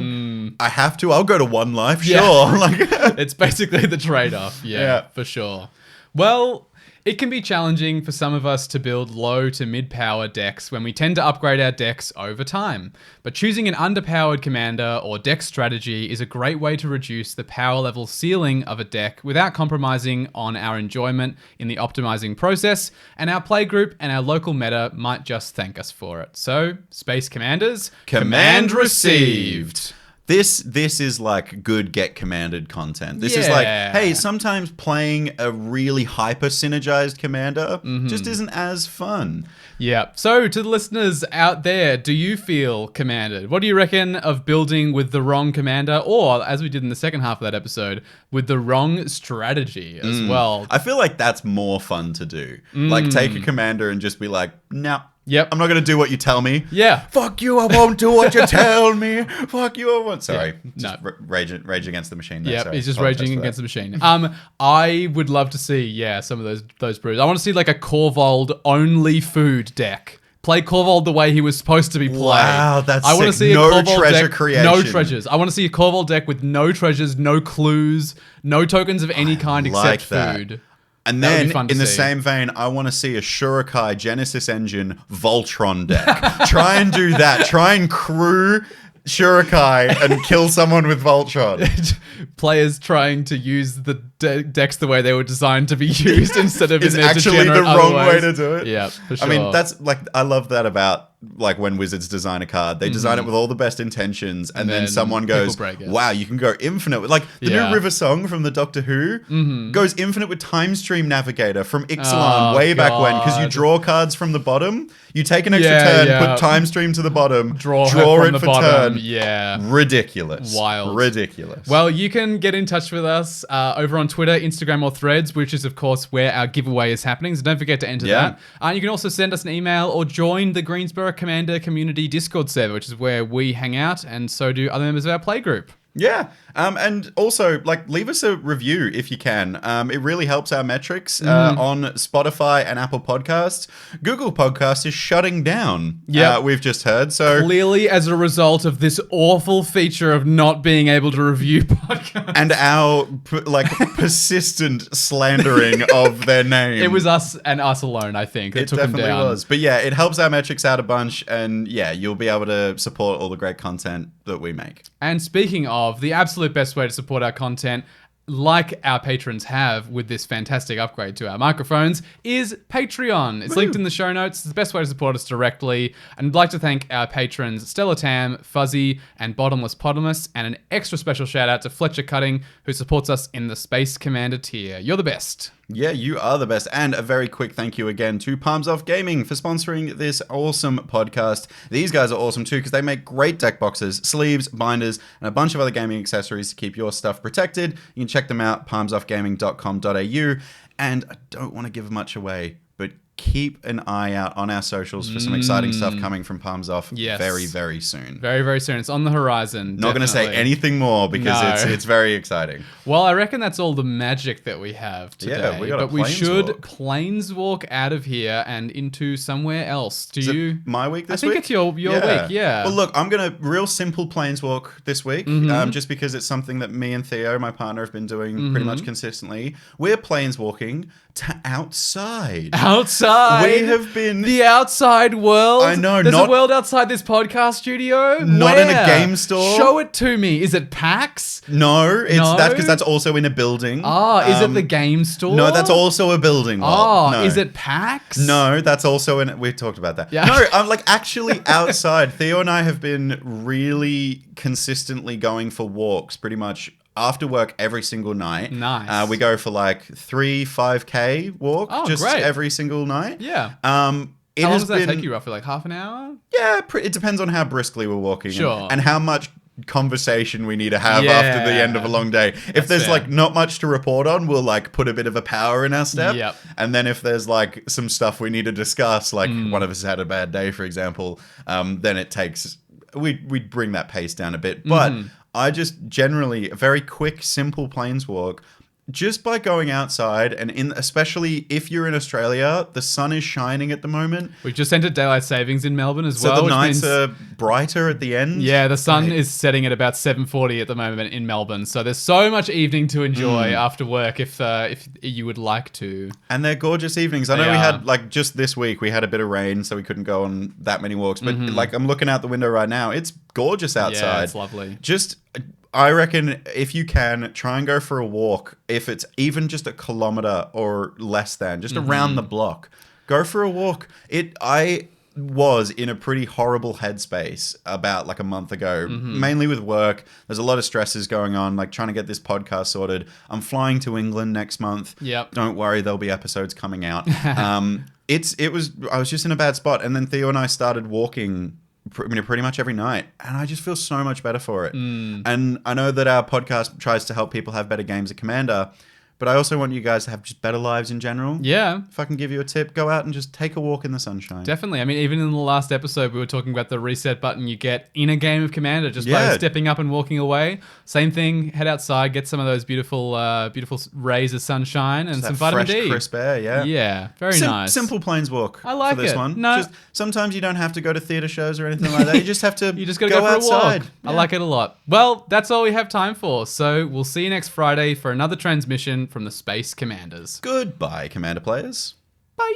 I have to. I'll go to 1 life. Sure. Like it's basically the trade-off. Yeah, for sure. Well, it can be challenging for some of us to build low to mid-power decks when we tend to upgrade our decks over time. But choosing an underpowered commander or deck strategy is a great way to reduce the power level ceiling of a deck without compromising on our enjoyment in the optimizing process, and our playgroup and our local meta might just thank us for it. So, Space Commanders, command received. This is like good get commanded content. This is like, hey, sometimes playing a really hyper synergized commander just isn't as fun. Yeah. So to the listeners out there, do you feel commanded? What do you reckon of building with the wrong commander, or as we did in the second half of that episode, with the wrong strategy as well? I feel like that's more fun to do. Like take a commander and just be like, no. Yep. I'm not going to do what you tell me. Yeah. Fuck you, I won't do what you tell me. Fuck you, I won't. Sorry. Yeah. No. Rage against the machine. Yeah, he's just raging against the machine. I would love to see, some of those brews. I want to see like a Korvold only food deck. Play Korvold the way he was supposed to be played. Wow, that's I want to sick. see No a Korvold treasure deck, creation. no treasures. I want to see a Korvold deck with no treasures, no clues, no tokens of any kind like except that. food. And then, in the same vein, I want to see a Shurikai Genesis Engine Voltron deck. Try and do that. Try and crew Shurikai and kill someone with Voltron. Players trying to use the decks the way they were designed to be used instead of It's in their actually the wrong way to do it. Yeah, for sure. I mean, that's like, I love that about like when Wizards design a card. They design it with all the best intentions, and then someone goes, wow, you can go infinite. Like the new River Song from the Doctor Who goes infinite with Time Stream Navigator from Ixalan way back when, because you draw cards from the bottom. You take an extra turn, put Time Stream to the bottom, draw it for turn. Yeah. Ridiculous. Wild. Ridiculous. Well, you can get in touch with us over on Twitter, Instagram, or Threads, which is, of course, where our giveaway is happening. So don't forget to enter that. You can also send us an email or join the Greensboro Commander Community Discord server, which is where we hang out, and so do other members of our playgroup. Yeah. And also, like, leave us a review if you can. It really helps our metrics on Spotify and Apple Podcasts. Google Podcasts is shutting down. Yeah, we've just heard. So clearly, as a result of this awful feature of not being able to review podcasts and our persistent slandering of their name. It was us and us alone, I think. It took them down. Definitely was. But yeah, it helps our metrics out a bunch, and yeah, you'll be able to support all the great content that we make. And speaking of, the absolute best way to support our content, like our patrons have with this fantastic upgrade to our microphones, is Patreon. It's linked in the show notes. It's the best way to support us directly. And I'd like to thank our patrons Stella Tam, Fuzzy, and Bottomless Potamus, and an extra special shout out to Fletcher Cutting, who supports us in the Space Commander tier. You're the best. Yeah, you are the best. And a very quick thank you again to Palms Off Gaming for sponsoring this awesome podcast. These guys are awesome too, because they make great deck boxes, sleeves, binders, and a bunch of other gaming accessories to keep your stuff protected. You can check them out, palmsoffgaming.com.au. And I don't want to give much away, but keep an eye out on our socials for some exciting stuff coming from Palms Off very, very soon. Very, very soon. It's on the horizon. Not going to say anything more because it's very exciting. Well, I reckon that's all the magic that we have today. Yeah, we should planeswalk out of here and into somewhere else. My week this week? I think it's your week, yeah. Well, look, I'm going to real simple planeswalk this week, just because it's something that me and Theo, my partner, have been doing pretty much consistently. We're planeswalking to outside. Outside? We have been... The outside world? I know. There's a world outside this podcast studio? Not in a game store. Show it to me. Is it PAX? No, that's because that's also in a building. Is it the game store? No, that's also a building. No. Is it PAX? No, that's also in... We talked about that. Yeah. No, I'm like actually outside. Theo and I have been really consistently going for walks pretty much after work every single night. Nice. We go for like 5K walk great. Every single night. Yeah. How long does that take you roughly? Like half an hour? Yeah, it depends on how briskly we're walking. Sure. And how much conversation we need to have after the end of a long day. If there's fair. like not much to report on, we'll like put a bit of a power in our step. Yep. And then if there's like some stuff we need to discuss, like one of us had a bad day, for example, then it takes we bring that pace down a bit. But I just generally a very quick, simple planeswalk. Just by going outside, and especially if you're in Australia, the sun is shining at the moment. We've just entered daylight savings in Melbourne as So well. the which nights means, are brighter at the end. yeah, the sun is setting at about 7:40 at the moment in Melbourne. So there's so much evening to enjoy after work if you would like to. And they're gorgeous evenings. I know They we are. had, like, just this week, we had a bit of rain, so we couldn't go on that many walks. But, like, I'm looking out the window right now. It's gorgeous outside. Yeah, it's lovely. Just, I reckon if you can, try and go for a walk. If it's even just a kilometer or less than, just around the block. Go for a walk. I was in a pretty horrible headspace about like a month ago, mainly with work. There's a lot of stresses going on, like trying to get this podcast sorted. I'm flying to England next month. Yep. Don't worry, there'll be episodes coming out. I was just in a bad spot, and then Theo and I started walking pretty much every night, and I just feel so much better for it. And I know that our podcast tries to help people have better games of Commander, but I also want you guys to have just better lives in general. Yeah. If I can give you a tip, go out and just take a walk in the sunshine. Definitely. I mean, even in the last episode, we were talking about the reset button you get in a game of Commander just by stepping up and walking away. Same thing. Head outside, get some of those beautiful rays of sunshine and Just some that vitamin fresh, D. crisp air, yeah. Yeah, very nice. Simple planeswalk. I like for this it. one. No. Just, sometimes you don't have to go to theater shows or anything like that. You just have to You just got to go for outside. a walk. I like it a lot. Well, that's all we have time for. So we'll see you next Friday for another transmission from the Space Commanders. Goodbye, Commander players. Bye.